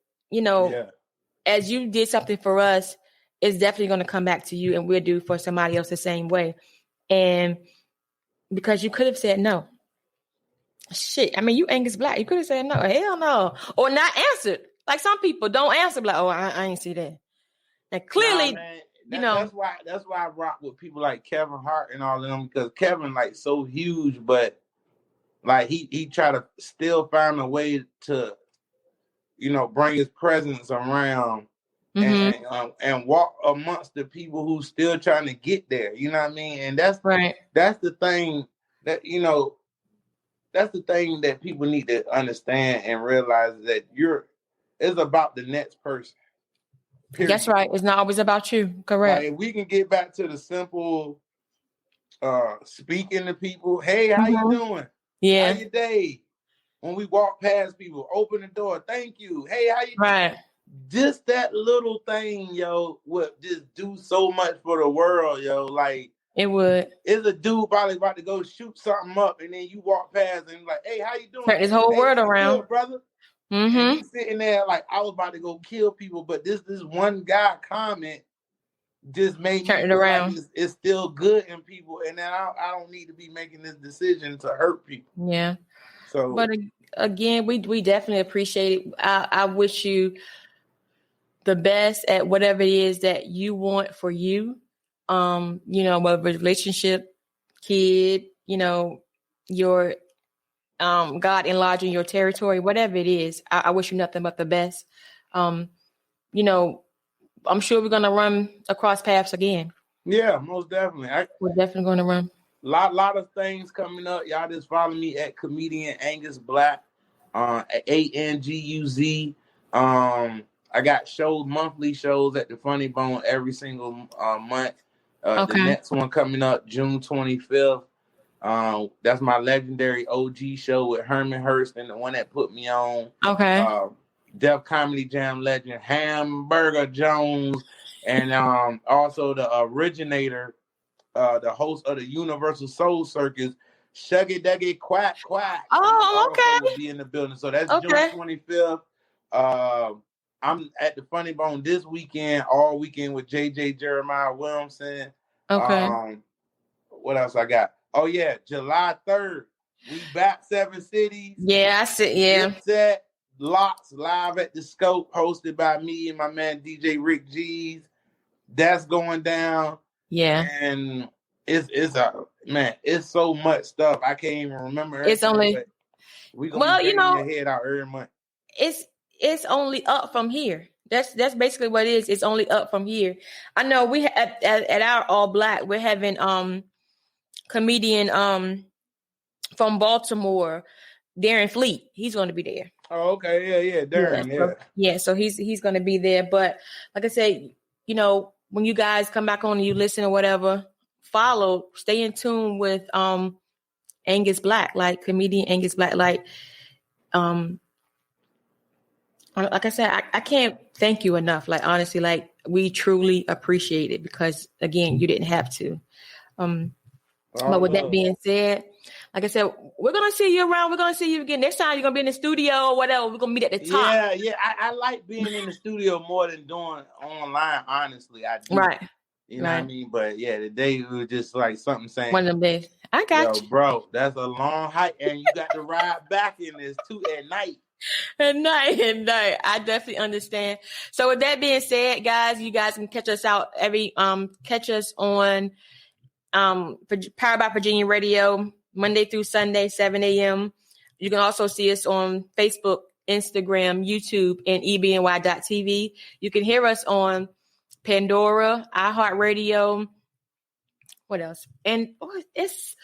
As you did something for us, it's definitely gonna come back to you, and we'll do for somebody else the same way. And because you could have said no. Shit, I mean, you Anguz Black. You could have said no, hell no, or not answered. Like some people don't answer, like, oh, I ain't see that. And clearly, that's why I rock with people like Kevin Hart and all of them, because Kevin like so huge, but like he try to still find a way to, bring his presence around and walk amongst the people who still trying to get there. You know what I mean? And that's right. That's the thing that That's the thing that people need to understand and realize, that it's about the next person. Period. That's right. It's not always about you. Correct. Like, if we can get back to the simple speaking to people, hey, how you doing? Yeah. How your day? When we walk past people, open the door, thank you. Hey, how you doing? Just that little thing, yo, would just do so much for the world, yo. Like, it would. It's a dude probably about to go shoot something up, and then you walk past and like, hey, how you doing? Turn his whole world around, good, brother. And he's sitting there like, I was about to go kill people, but this one guy comment just made me feel around. Like it's still good in people, and then I don't need to be making this decision to hurt people. Yeah. So, but again, we definitely appreciate it. I wish you the best at whatever it is that you want for you. Whether relationship, kid, your God enlarging your territory, whatever it is, I wish you nothing but the best. I'm sure we're gonna run across paths again. Yeah, most definitely. We're definitely gonna run. Lot of things coming up. Y'all just follow me at Comedian Anguz Black, ANGUZ. I got monthly shows at the Funny Bone every single month. The next one coming up June 25th. That's my legendary OG show with Herman Hurst, and the one that put me on. Def Comedy Jam legend Hamburger Jones, and also the originator, the host of the Universal Soul Circus, Shuggy Duggy Quack Quack. Oh, okay. Will be in the building. So that's June 25th. I'm at the Funny Bone this weekend, all weekend with JJ Jeremiah Williamson. What else I got? Oh yeah, July 3rd. We back 7 cities. Yeah, I see. Yeah. Set Locks live at the Scope, hosted by me and my man DJ Rick G's. That's going down. Yeah. And it's so much stuff. I can't even remember. It's only we gonna be your head out every month. It's only up from here. That's basically what it is. It's only up from here. I know we at our All Black, we're having comedian from Baltimore, Darren Fleet. He's going to be there. Oh, okay, yeah, Darren, yeah. So he's going to be there. But like I said, when you guys come back on and you listen or whatever, stay in tune with Anguz Black, like Comedian Anguz Black, like I said, I can't thank you enough. Like, honestly, like, we truly appreciate it, because again, you didn't have to. But with that being said, like I said, we're gonna see you around. We're gonna see you again next time. You're gonna be in the studio or whatever. We're gonna meet at the top. Yeah. I like being in the studio more than doing online. Honestly, I do. Right. You know what I mean? But yeah, today it was just like something saying. One of them days. I got Yo, you. bro, that's a long hike, and you got to ride back in this too at night. At night. I definitely understand. So with that being said, guys, you guys can catch us out catch us on Powered by Virginia Radio Monday through Sunday, 7 a.m. You can also see us on Facebook, Instagram, YouTube, and ebny.tv. You can hear us on Pandora, iHeartRadio. What else? And it's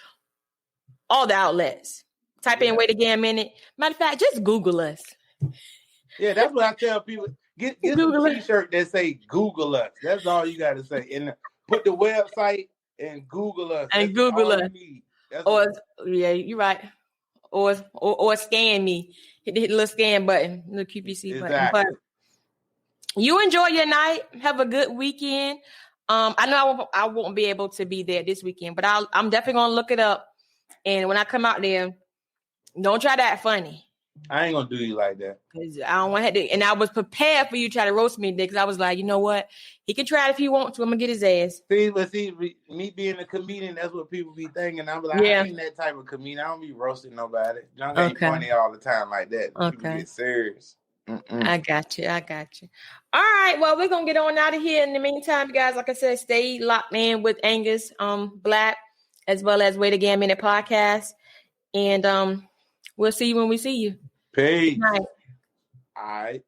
all the outlets. Type in Wait Again Minute. Matter of fact, just Google us. Yeah, that's what I tell people. Get Google a t-shirt that say Google us. That's all you got to say. And put the website and Google us. And That's Google all us. you need. Yeah, you're right. Or scan me. Hit the little scan button, the QPC button. But you enjoy your night. Have a good weekend. I know I won't be able to be there this weekend, but I'm definitely gonna look it up. And when I come out there, don't try to act funny. I ain't gonna do you like that. Cause I don't want to. And I was prepared for you to try to roast me, because I was like, you know what? He can try it if he wants to. I'm gonna get his ass. See, me being a comedian, that's what people be thinking. I'm like, I ain't that type of comedian. I don't be roasting nobody. Y'all ain't funny all the time like that. Okay. People get serious. I got you. All right. Well, we're gonna get on out of here. In the meantime, guys, like I said, stay locked in with Anguz Black, as well as Wait Again Minute podcast. And we'll see you when we see you. Peace. All right. All right.